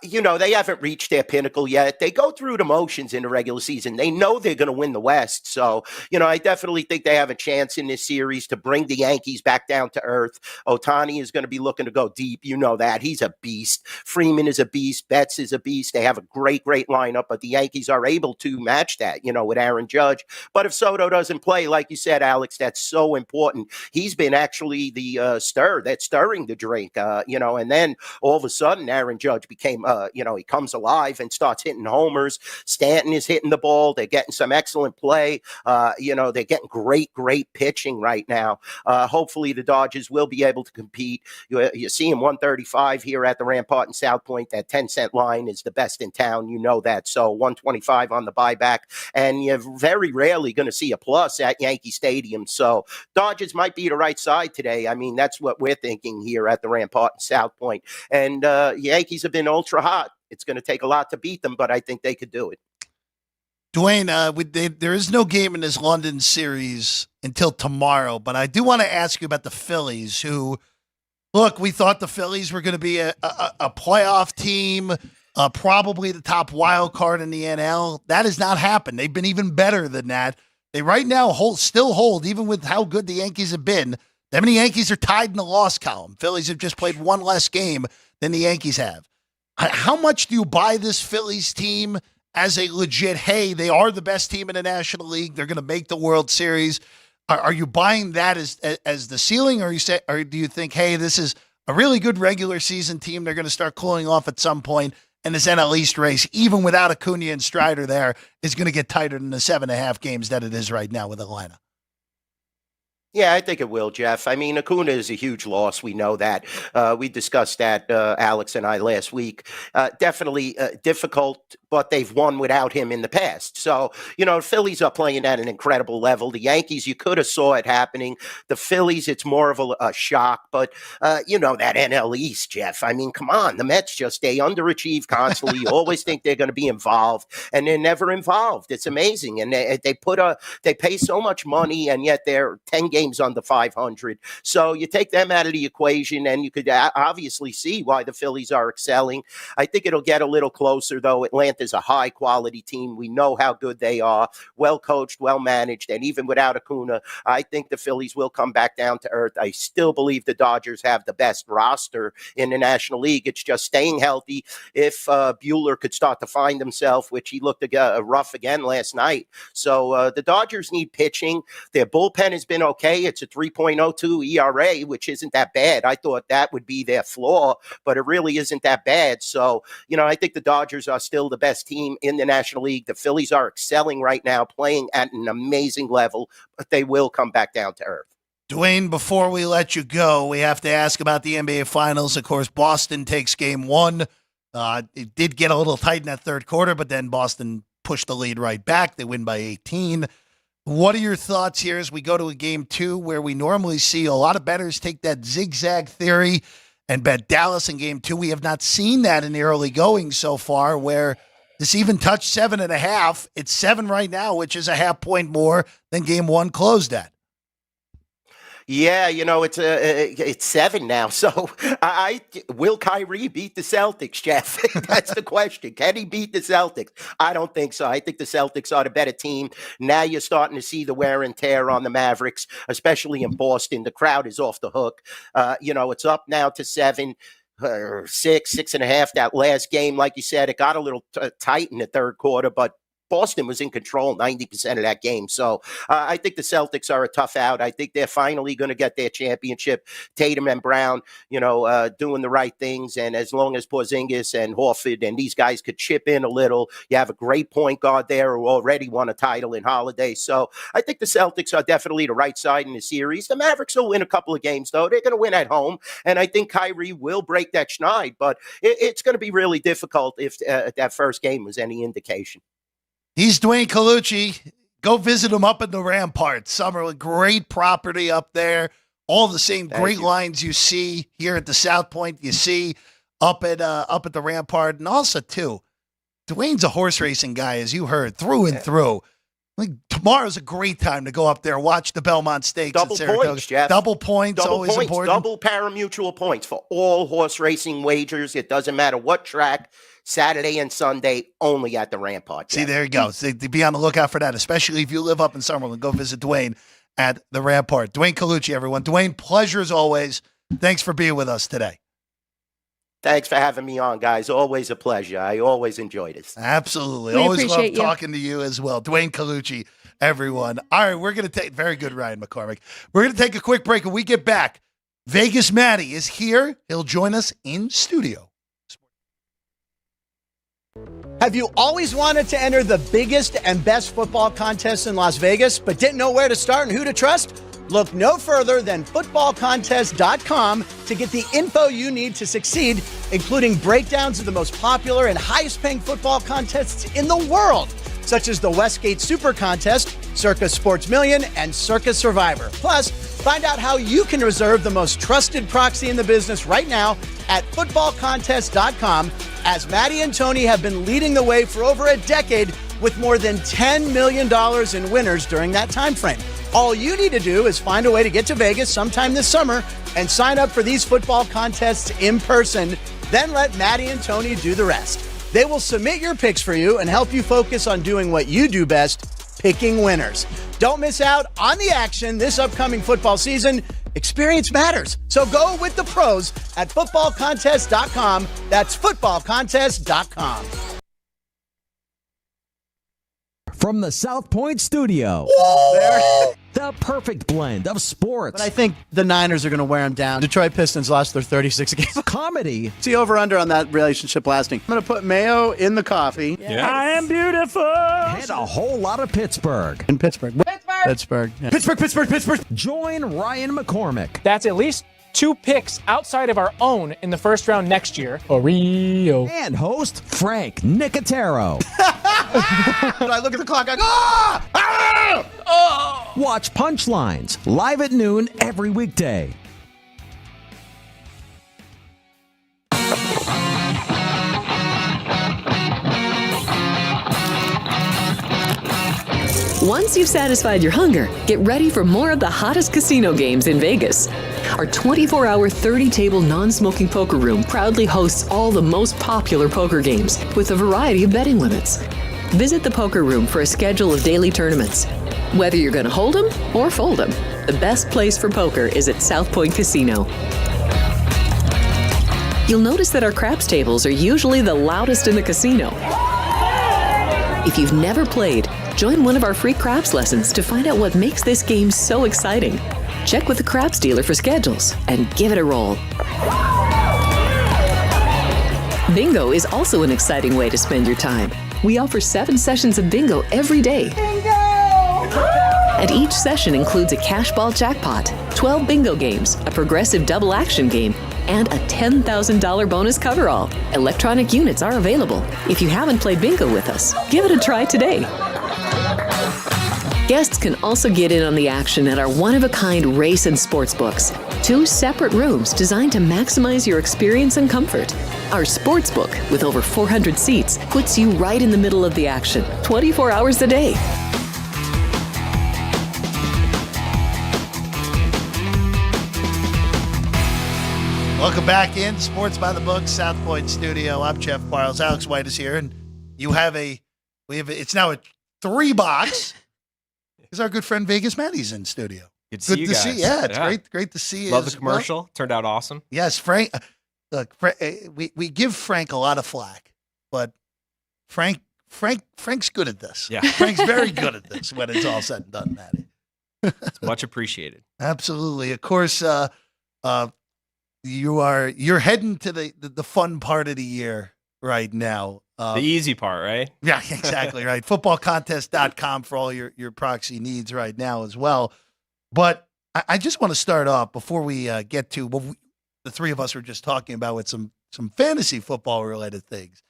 they haven't reached their pinnacle yet. They go through the motions in the regular season. They know they're going to win the West. So, I definitely think they have a chance in this series to bring the Yankees back down to earth. Ohtani is going to be looking to go deep. You know that. He's a beast. Freeman is a beast. Betts is a beast. They have a great, great lineup, but the Yankees are able to match that, with Aaron Judge. But if Soto doesn't play, like you said, Alex, that's so important. He's been actually the stirring the drink, and then all of a sudden Aaron Judge became he comes alive and starts hitting homers. Stanton is hitting the ball. They're getting some excellent play. They're getting great, great pitching right now. Hopefully the Dodgers will be able to compete. You're seeing 135 here at the Rampart in South Point. That 10-cent line is the best in town. You know that. So 125 on the buyback. And you're very rarely going to see a plus at Yankee Stadium. So Dodgers might be the right side today. I mean, that's what we're thinking here at the Rampart in South Point. And Yankees have been ultra hot. It's going to take a lot to beat them, but I think they could do it. Dwayne, there is no game in this London series until tomorrow, but I do want to ask you about the Phillies, who, look, we thought the Phillies were going to be a playoff team, probably the top wild card in the NL. That has not happened. They've been even better than that. They right now still hold, even with how good the Yankees have been. Them and the Yankees are tied in the loss column. Phillies have just played one less game than the Yankees have. How much do you buy this Phillies team as a legit, hey, they are the best team in the National League, they're going to make the World Series? Are you buying that as the ceiling, or do you think, hey, this is a really good regular season team, they're going to start cooling off at some point, and this NL East race, even without Acuna and Strider there, is going to get tighter than the 7.5 games that it is right now with Atlanta? Yeah, I think it will, Jeff. I mean, Acuna is a huge loss. We know that. We discussed that, Alex and I, last week. Definitely difficult but they've won without him in the past. So, the Phillies are playing at an incredible level. The Yankees, you could have saw it happening. The Phillies, it's more of a shock, but that NL East, Jeff. I mean, come on. The Mets they underachieve constantly. You always think they're going to be involved, and they're never involved. It's amazing. And they pay so much money, and yet they're 10 games under 500. So you take them out of the equation, and you could obviously see why the Phillies are excelling. I think it'll get a little closer, though. Atlanta's a high-quality team. We know how good they are, well-coached, well-managed, and even without Acuna, I think the Phillies will come back down to earth. I still believe the Dodgers have the best roster in the National League. It's just staying healthy. If Buehler could start to find himself, which he looked rough again last night. So the Dodgers need pitching. Their bullpen has been okay. It's a 3.02 ERA, which isn't that bad. I thought that would be their flaw, but it really isn't that bad. So, I think the Dodgers are still the best team in the National League. The Phillies are excelling right now, playing at an amazing level, but they will come back down to earth. Dwayne, before we let you go, we have to ask about the NBA Finals. Of course, Boston takes game one. It did get a little tight in that third quarter, but then Boston pushed the lead right back. They win by 18. What are your thoughts here as we go to a game two where we normally see a lot of bettors take that zigzag theory and bet Dallas in game two? We have not seen that in the early going so far, where this even touched 7.5. It's 7 right now, which is a half point more than game one closed at. Yeah, it's 7 now. So will Kyrie beat the Celtics, Jeff? That's the question. Can he beat the Celtics? I don't think so. I think the Celtics are the better team. Now you're starting to see the wear and tear on the Mavericks, especially in Boston. The crowd is off the hook. It's up now to 7. 6.5. That last game, like you said, it got a little tight in the third quarter, but Boston was in control 90% of that game. So I think the Celtics are a tough out. I think they're finally going to get their championship. Tatum and Brown, doing the right things. And as long as Porzingis and Horford and these guys could chip in a little, you have a great point guard there who already won a title in Holiday. So I think the Celtics are definitely the right side in the series. The Mavericks will win a couple of games, though. They're going to win at home. And I think Kyrie will break that schneid. But it's going to be really difficult if that first game was any indication. He's Dwayne Colucci. Go visit him up in the Rampart. Summerlin, great property up there. All the same great lines you see here at the South Point, you see up at the Rampart. And also, too, Dwayne's a horse racing guy, as you heard, through and through. Like, tomorrow's a great time to go up there, watch the Belmont Stakes. Double points, Jeff. Double points, always important. Double pari-mutuel points for all horse racing wagers. It doesn't matter what track. Saturday and Sunday only at the Rampart. See, there you go. So be on the lookout for that, especially if you live up in Summerlin. Go visit Dwayne at the Rampart. Dwayne Colucci, everyone. Dwayne, pleasure as always. Thanks for being with us today. Thanks for having me on, guys. Always a pleasure. I always enjoy this. Absolutely. We always love appreciate you. talking to you as well. Dwayne Colucci, everyone. All right, we're going to take, very good, Ryan McCormick. We're going to take a quick break. When we get back, Vegas Matty is here. He'll join us in studio. Have you always wanted to enter the biggest and best football contest in Las Vegas, but didn't know where to start and who to trust? Look no further than footballcontest.com to get the info you need to succeed, including breakdowns of the most popular and highest paying football contests in the world, such as the Westgate Super Contest, Circa Sports Million, and Circa Survivor. Plus, find out how you can reserve the most trusted proxy in the business right now at footballcontest.com, as Maddie and Tony have been leading the way for over a decade with more than $10 million in winners during that time frame. All you need to do is find a way to get to Vegas sometime this summer and sign up for these football contests in person. Then let Maddie and Tony do the rest. They will submit your picks for you and help you focus on doing what you do best, picking winners. Don't miss out on the action this upcoming football season. Experience matters. So go with the pros at footballcontest.com. That's footballcontest.com. From the South Point studio, the perfect blend of sports, But I think the Niners are going to wear them down. Detroit Pistons lost their 36 games. comedy, See over-under on that relationship lasting. I'm going to put mayo in the coffee. I am beautiful, and a whole lot of Pittsburgh. In Pittsburgh. Pittsburgh. Yeah. Pittsburgh. Join Ryan McCormick That's at least 2 picks outside of our own in the first round next year. Oreo. And host Frank Nicotero. I look at the clock, I go, ah! Watch Punchlines live at noon every weekday. Once you've satisfied your hunger, get ready for more of the hottest casino games in Vegas. Our 24-hour, 30-table non-smoking poker room proudly hosts all the most popular poker games with a variety of betting limits. Visit the poker room for a schedule of daily tournaments. Whether you're going to hold 'em or fold 'em, the best place for poker is at South Point Casino. You'll notice that our craps tables are usually the loudest in the casino. If you've never played, join one of our free craps lessons to find out what makes this game so exciting. Check with the craps dealer for schedules and give it a roll. Bingo is also an exciting way to spend your time. We offer 7 sessions of bingo every day. And each session includes a cash ball jackpot, 12 bingo games, a progressive double action game, and a $10,000 bonus coverall. Electronic units are available. If you haven't played bingo with us, give it a try today. Guests can also get in on the action at our one-of-a-kind race and sports books. 2 separate rooms designed to maximize your experience and comfort. Our sports book, with over 400 seats, puts you right in the middle of the action, 24 hours a day. Welcome back in Sports by the Book, South Point Studio. I'm Jeff Parles. Alex White is here, and it's now a 3-box. Because our good friend Vegas Matty's in studio. Good to see you guys. Yeah, it's great to see you. Love the commercial. Well. Turned out awesome. Yes, Frank. Look, we give Frank a lot of flack, but Frank's good at this. Yeah, Frank's very good at this when it's all said and done, Matty. It's much appreciated. Absolutely. Of course, you're heading to the fun part of the year right now. The easy part, right? Yeah, exactly right. Footballcontest.com for all your proxy needs right now as well. But I just want to start off before we get to what the three of us were just talking about with some fantasy football related things.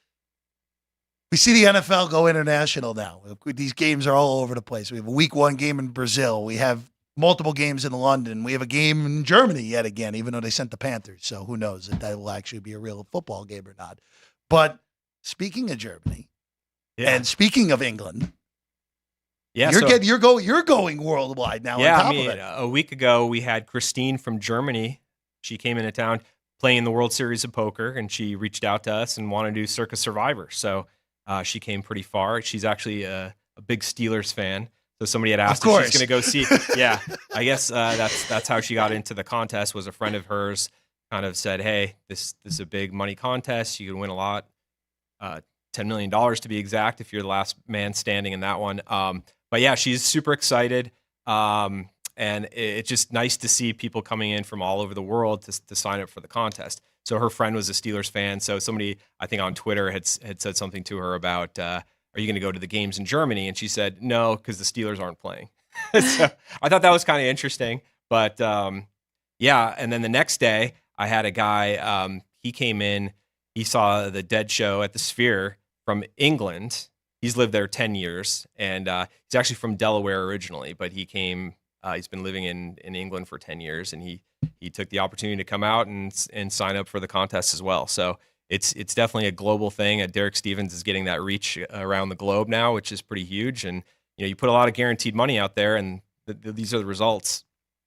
We see the NFL go international now. These games are all over the place. We have a week 1 game in Brazil. We have multiple games in London. We have a game in Germany yet again, even though they sent the Panthers. So who knows if that will actually be a real football game or not. But speaking of Germany and speaking of England, you're going worldwide now. Yeah, on top of it. A week ago we had Christine from Germany. She came into town playing the World Series of Poker, and she reached out to us and wanted to do Circa Survivor. So she came pretty far. She's actually a big Steelers fan. So somebody had asked if she's going to go see. Yeah, I guess that's how she got into the contest. Was a friend of hers kind of said, "Hey, this is a big money contest. You can win a lot, $10 million to be exact, if you're the last man standing in that one." But yeah, she's super excited, and it's just nice to see people coming in from all over the world to sign up for the contest. So her friend was a Steelers fan. So somebody, I think on Twitter, had said something to her about, "Are you going to go to the games in Germany?" And she said, "No, because the Steelers aren't playing." So I thought that was kind of interesting. But yeah, and then the next day, I had a guy, he came in, he saw the Dead show at the Sphere from England. He's lived there 10 years, and he's actually from Delaware originally, but he came, he's been living in England for 10 years, and he took the opportunity to come out and sign up for the contest as well. So it's definitely a global thing. Derek Stevens is getting that reach around the globe now, which is pretty huge. And you put a lot of guaranteed money out there, and these are the results.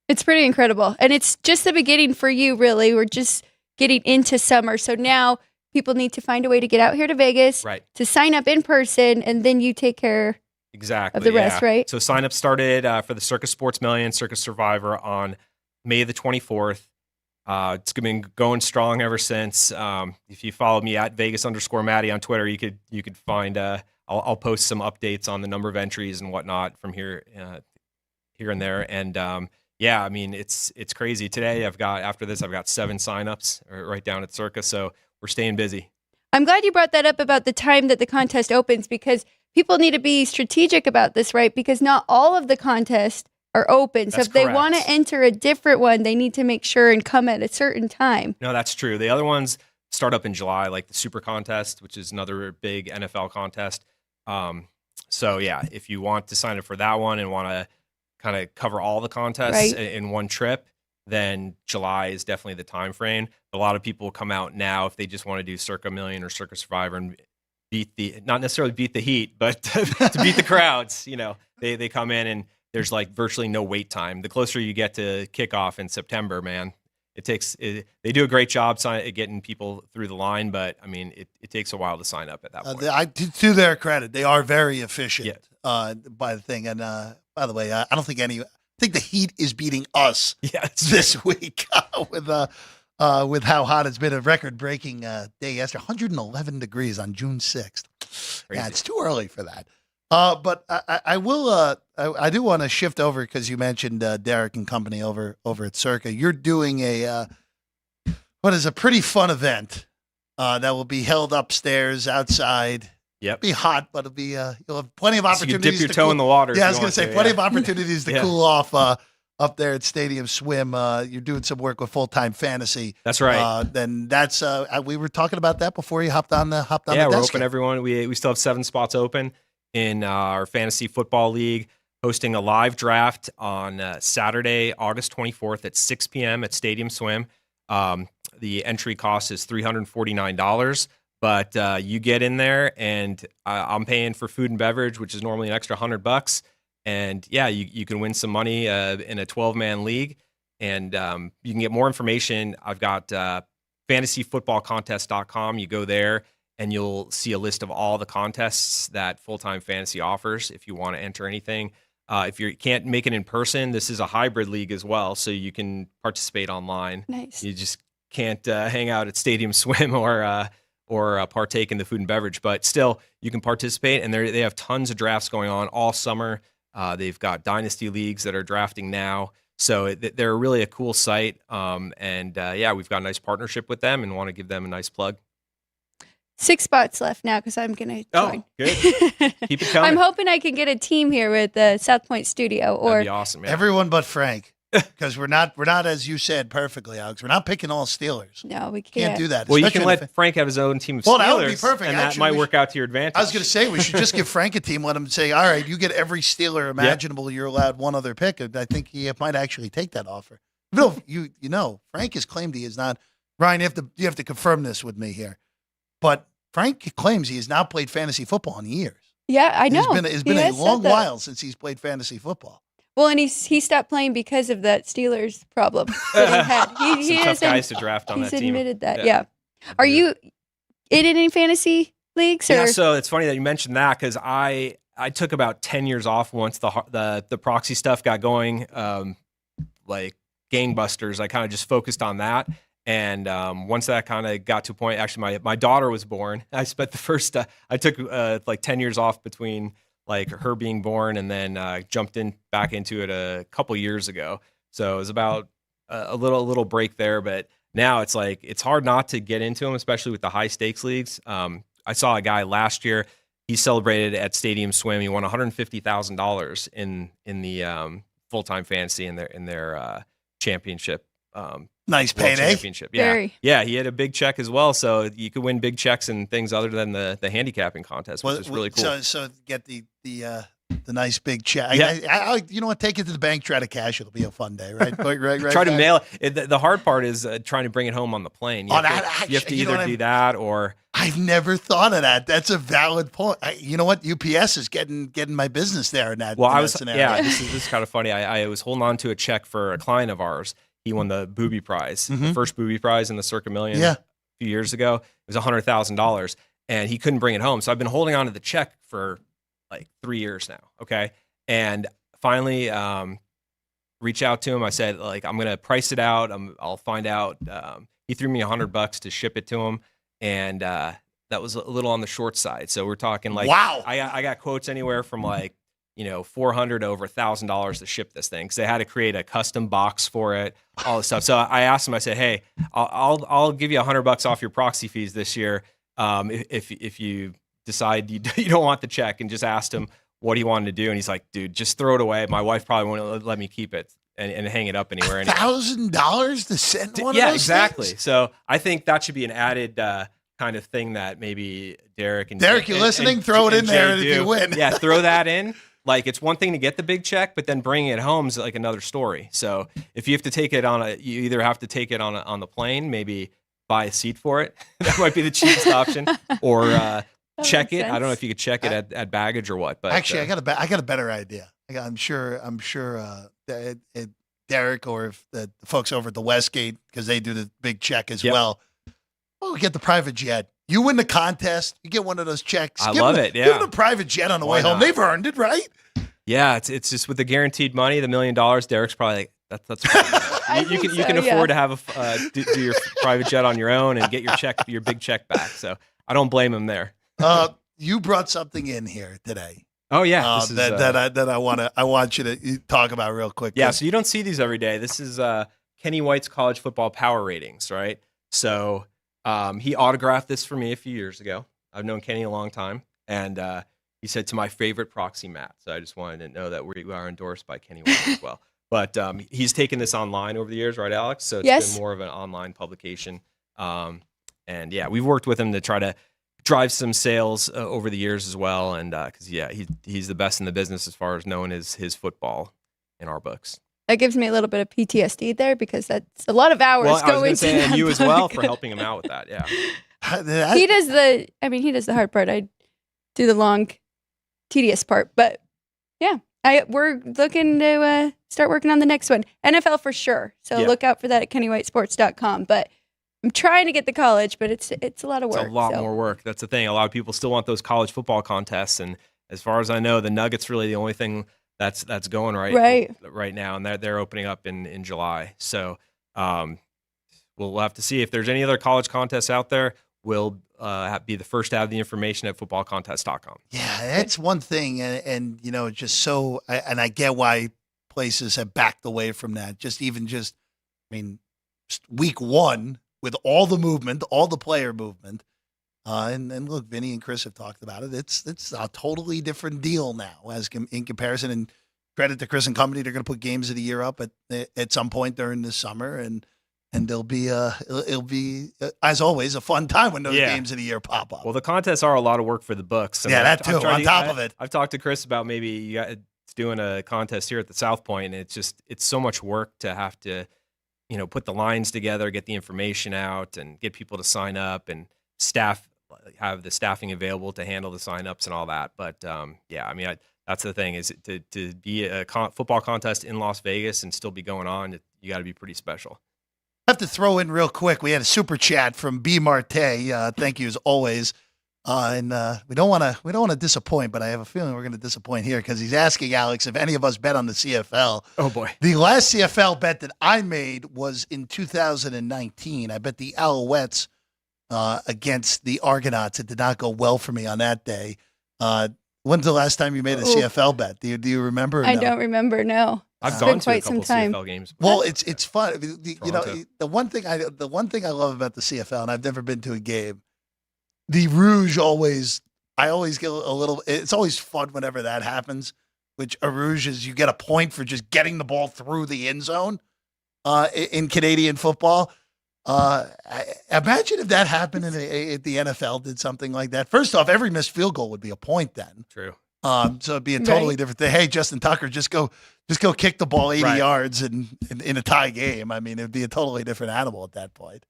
It's pretty incredible. And it's just the beginning for you, really. We're just getting into summer. So now people need to find a way to get out here to Vegas, right, to sign up in person, and then you take care of the rest, right? So sign up started for the Circa Sports Million, Circa Survivor on May the 24th. It's been going strong ever since. If you follow me at Vegas_Matty on Twitter, you could find, I'll post some updates on the number of entries and whatnot from here and there. And yeah, I mean, it's crazy. Today after this, I've got 7 signups right down at Circa. So we're staying busy. I'm glad you brought that up about the time that the contest opens, because people need to be strategic about this, right? Because not all of the contest are open. So That's if they want to correct. enter a different one, they need to make sure and come at a certain time. No, that's true. The other ones start up in July, like the Super Contest, which is another big NFL contest. So yeah, if you want to sign up for that one and want to kind of cover all the contests Right. in one trip, then July is definitely the time frame. A lot of people come out now if they just want to do Circa Million or Circa Survivor and not necessarily beat the heat, but to beat the crowds. They come in and there's like virtually no wait time. The closer you get to kickoff in September, man, they do a great job getting people through the line, but I mean, it takes a while to sign up at that point. To their credit, they are very efficient Yeah. by the thing. And by the way, I don't think I think the Heat is beating us Yeah, this week with how hot it's been. A record-breaking day yesterday, 111 degrees on June 6th. Yeah, Crazy. it's too early for that. But I will. I do want to shift over because you mentioned Derek and company over at Circa. You're doing what is a pretty fun event that will be held upstairs, outside. Yep. Be hot, but it'll be you'll have plenty of So you opportunities. dip your to toe cool- in the water. if Yeah, I you was going want to say to, plenty yeah. of opportunities to Yeah. cool off up there at Stadium Swim. You're doing some work with Full Time Fantasy. That's right. Then that's we were talking about that before you hopped on the Yeah, we're desk open, here. everyone. We still have 7 spots open in our fantasy football league, hosting a live draft on Saturday, August 24th at 6 p.m. at Stadium Swim. The entry cost is $349, but you get in there, and I'm paying for food and beverage, which is normally an extra $100. And yeah, you can win some money in a 12-man league. And you can get more information. I've got fantasyfootballcontest.com. You go there, and you'll see a list of all the contests that Full Time Fantasy offers if you want to enter anything. If you can't make it in person, this is a hybrid league as well, so you can participate online. Nice. You just can't hang out at Stadium Swim or partake in the food and beverage, but still you can participate. And they have tons of drafts going on all summer. They've got dynasty leagues that are drafting now, so they're really a cool site. Yeah, we've got a nice partnership with them and want to give them a nice plug. 6 spots left now because I'm going to join. Oh, good. Keep it coming. I'm hoping I can get a team here with the South Point Studio. That'd Or be awesome. Yeah. Everyone but Frank, because we're not as you said perfectly, Alex. We're not picking all Steelers. no, we Can't can't do that. Well, you especially can in the let Frank have his own team of Well, Steelers, that would be perfect. and Actually, that might we work out to your advantage. I was going to say we should just give Frank a team. Let him say, "All right, you get every Steeler imaginable. You're allowed one other pick." I think he might actually take that offer. Bill, you know, Frank has claimed he is not. Ryan, you have to confirm this with me here, but Frank claims he has not played fantasy football in years. Yeah, I know. It's been He a has said long that. while since he's played fantasy football. Well, and he stopped playing because of that Steelers problem that he had. He Some tough has guys to draft on he's that team. admitted that. Yeah. Yeah. Are you in any fantasy leagues? Or? Yeah, so it's funny that you mentioned that because I took about 10 years off once the proxy stuff got going, like gangbusters. I kind of just focused on that. And once that kind of got to a point, actually my daughter was born. I spent the first, I took like 10 years off between like her being born and then jumped back into it a couple years ago. So it was about a little break there, but now it's like, it's hard not to get into them, especially with the high stakes leagues. I saw a guy last year, he celebrated at Stadium Swim. He won $150,000 in the Full Time Fantasy in their championship. Nice World payday. Championship. Yeah. Very. Yeah, he had a big check as well, so you could win big checks and things other than the handicapping contest, which is really cool. So get the nice big check. Yeah. I you know what? Take it to the bank, try to cash it. It'll be a fun day, right? right. Try to guys? mail it. The hard part is trying to bring it home on the plane. You Oh, have that- you have to you know either what do I'm- that or I've never thought of that. That's a valid point. You know what? UPS is getting my business there in that. well, in I that was scenario. yeah. This is kind of funny. I was holding on to a check for a client of ours. He won the booby prize, the first booby prize in the Circa Million Yeah. a few years ago. It was $100,000, and he couldn't bring it home. So I've been holding on to the check for like 3 years now. Okay, and finally reached out to him. I said, like, I'm gonna price it out. I'll find out. He threw me $100 to ship it to him, and that was a little on the short side. So we're talking like, Wow. I got quotes anywhere from like, $400 to over $1,000 to ship this thing because they had to create a custom box for it, all this stuff. So I asked him, I said, "Hey, I'll give you $100 off your proxy fees this year if you decide you don't want the check," and just asked him what he wanted to do, and he's like, dude, just throw it away. My wife probably won't let me keep it and hang it up anywhere. And $1,000 to send one of yeah, those exactly. things? So I think that should be an added kind of thing that maybe Derek, you're listening? Throw it in there and if you win. Yeah, throw that in. Like, it's one thing to get the big check, but then bringing it home is like another story. So if you have to take it you either have to take it on the plane, maybe buy a seat for it. That might be the cheapest option, or check it. I don't know if you could check it at baggage or what. But actually, I got a better idea. I'm sure Derek or if the folks over at the Westgate, because they do the big check as well. Oh, get the private jet. You win the contest, you get one of those checks. I love it. Yeah, give them a private jet on the way home. They've earned it, right? Yeah, it's just with the guaranteed money, the $1 million. Derek's probably like, that's you can afford to have do your private jet on your own and get your big check back. So I don't blame him there. You brought something in here today. Oh yeah, that I want you to talk about real quick. Yeah, so you don't see these every day. This is Kenny White's college football power ratings, right? So he autographed this for me a few years ago. I've known Kenny a long time, and he said to my favorite proxy, Matt. So I just wanted to know that we are endorsed by Kenny White as well. But he's taken this online over the years, right, Alex? So it's been more of an online publication. And yeah, we've worked with him to try to drive some sales over the years as well. And because he's the best in the business as far as knowing his football in our books. That gives me a little bit of PTSD there, because that's a lot of hours going into that. And you as book. well for helping him out with that. Yeah. He does the hard part. I do the long, tedious part. But yeah, we're looking to start working on the next one. NFL for sure. So look out for that at KennyWhiteSports.com. But I'm trying to get the college, but it's a lot of work. It's a lot more work. That's the thing. A lot of people still want those college football contests, and as far as I know, the Nuggets really the only thing that's going right now, and they're opening up in July. So we'll have to see if there's any other college contests out there. We'll be the first to have the information at footballcontest.com. Yeah, that's one thing, and just so, and I get why places have backed away from that. Just week one with all the movement, all the player movement. And look, Vinny and Chris have talked about it. It's a totally different deal now in comparison. And credit to Chris and company, they're going to put games of the year up at some point during the summer, and it'll be as always a fun time when those games of the year pop up. Well, the contests are a lot of work for the books. And that too. On top of it, I've talked to Chris about maybe doing a contest here at the South Point, and it's so much work to have to put the lines together, get the information out, and get people to sign up, and have the staffing available to handle the signups and all that. But that's the thing, is to be a football contest in Las Vegas and still be going on, you got to be pretty special. I have to throw in real quick. We had a super chat from B. Marte. Thank you as always. And we don't want to disappoint, but I have a feeling we're going to disappoint here, because he's asking Alex if any of us bet on the CFL. Oh boy! The last CFL bet that I made was in 2019. I bet the Alouettes against the Argonauts. It did not go well for me on that day. When's the last time you made a CFL bet? Do you remember? I don't remember. No. I've gone to a couple CFL games. Well, it's fun. The one thing I love about the CFL, and I've never been to a game, the Rouge I always get a little. It's always fun whenever that happens. Which a Rouge is, you get a point for just getting the ball through the end zone in Canadian football. Imagine if that happened if the NFL did something like that. First off, every missed field goal would be a point then. True. So it'd be a totally different thing. Hey, Justin Tucker, just go kick the ball 80 yards in a tie game. I mean, it'd be a totally different animal at that point.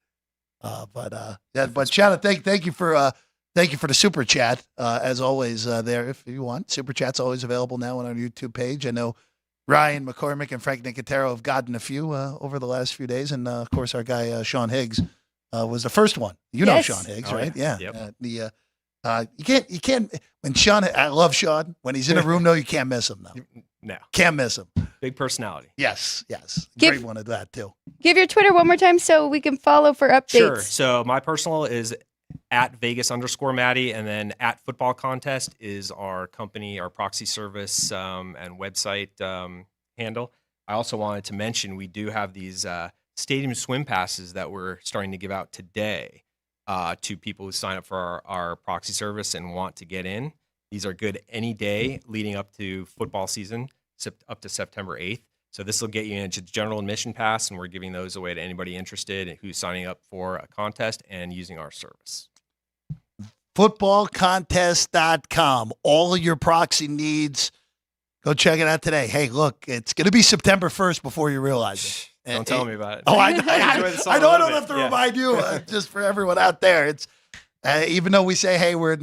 But Shannon, thank you for the super chat. As always, there, if you want, super chat's always available now on our YouTube page. I know Ryan McCormick and Frank Nicotero have gotten a few over the last few days, and of course our guy Sean Higgs was the first one. You know Sean Higgs, right? Yeah. Yep. You can't. When Sean, I love Sean. When he's in a room, you can't miss him. Though. No, can't miss him. Big personality. Yes. Great one of that too. Give your Twitter one more time so we can follow for updates. Sure. So my personal is at Vegas_Maddie, and then at Football Contest is our company, our proxy service and website handle. I also wanted to mention we do have these stadium swim passes that we're starting to give out today to people who sign up for our proxy service and want to get in. These are good any day leading up to football season, up to September 8th. So this will get you into general admission pass, and we're giving those away to anybody interested who's signing up for a contest and using our service. Footballcontest.com. All your proxy needs. Go check it out today. Hey, look, it's going to be September 1st before you realize it. Don't tell me about it. Oh, I Enjoy the summer I know a I little don't have to bit. remind you, just for everyone out there. It's even though we say, hey, we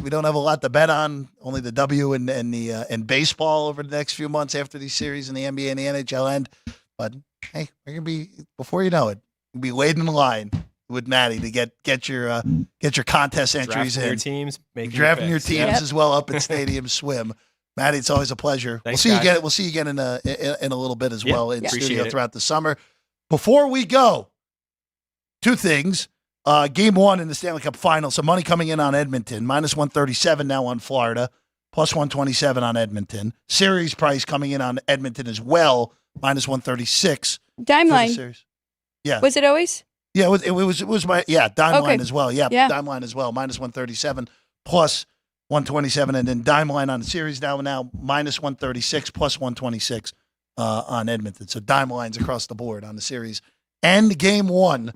don't have a lot to bet on, only the W and baseball over the next few months after these series in the NBA and the NHL end. But hey, we're gonna be, before you know it, we'll be waiting in line with Maddie to get your contest entries Drafting in. your teams, making Drafting your picks. teams Yep. as well up at Stadium Swim. Maddie, it's always a pleasure. Thanks, we'll see guys. you again. We'll see you again in a little bit as Yeah, well in appreciate studio it. throughout the summer. Before we go, two things. Game 1 in the Stanley Cup Final. Some money coming in on Edmonton. Minus 137 now on Florida. Plus 127 on Edmonton. Series price coming in on Edmonton as well. Minus 136 Dime for the line. series. Yeah. Was it always? Yeah, it was my dime Okay. line as well. Yeah, Yeah. dime line as well. Minus 137 plus 127, and then dime line on the series now minus 136 plus 126 on Edmonton. So dime lines across the board on the series and game 1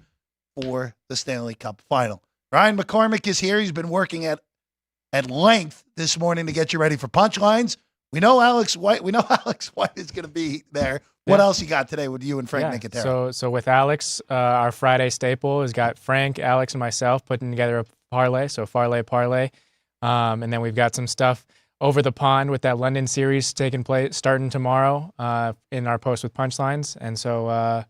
for the Stanley Cup Final. Ryan McCormick is here. He's been working at length this morning to get you ready for punchlines. We know Alex White. Is going to be there. What Yeah. else you got today with you and Frank Nicotero? So with Alex, our Friday staple has got Frank, Alex, and myself putting together a parlay. So parlay. And then we've got some stuff over the pond with that London series taking place starting tomorrow in our post with punchlines. And so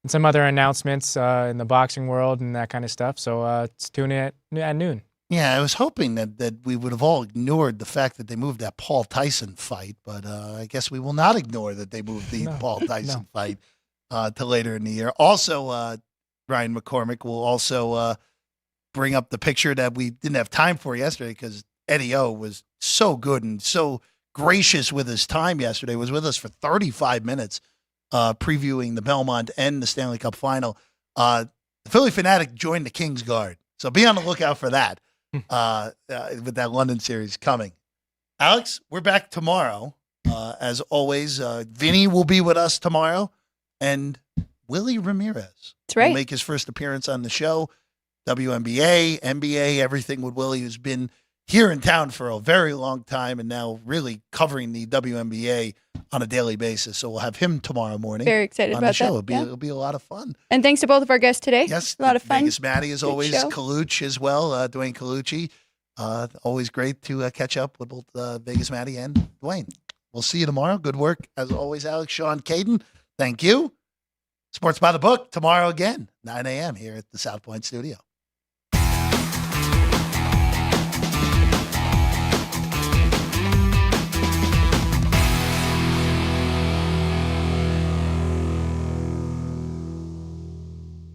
and some other announcements in the boxing world and that kind of stuff. So tune in at noon. Yeah, I was hoping that we would have all ignored the fact that they moved that Paul Tyson fight, but I guess we will not ignore that they moved the Paul Tyson fight to later in the year. Also, Ryan McCormick will also bring up the picture that we didn't have time for yesterday because Eddie O was so good and so gracious with his time yesterday. He was with us for 35 minutes previewing the Belmont and the Stanley Cup Final. The Philly Fanatic joined the Kings Guard, so be on the lookout for that. With that London series coming. Alex, we're back tomorrow. As always, Vinny will be with us tomorrow, and Willie Ramirez That's right. will make his first appearance on the show. WNBA, NBA, everything with Willie, who's been here in town for a very long time and now really covering the WNBA on a daily basis. So we'll have him tomorrow morning. Very excited on about the show. that. It'll be a lot of fun. And thanks to both of our guests today. Yes, a lot of fun. Vegas Maddie, as Good always. show. Kaluch as well, Dwayne Colucci. Always great to catch up with both Vegas Maddie and Dwayne. We'll see you tomorrow. Good work, as always, Alex, Sean, Caden. Thank you. Sports by the Book tomorrow again, 9 a.m. here at the South Point Studio.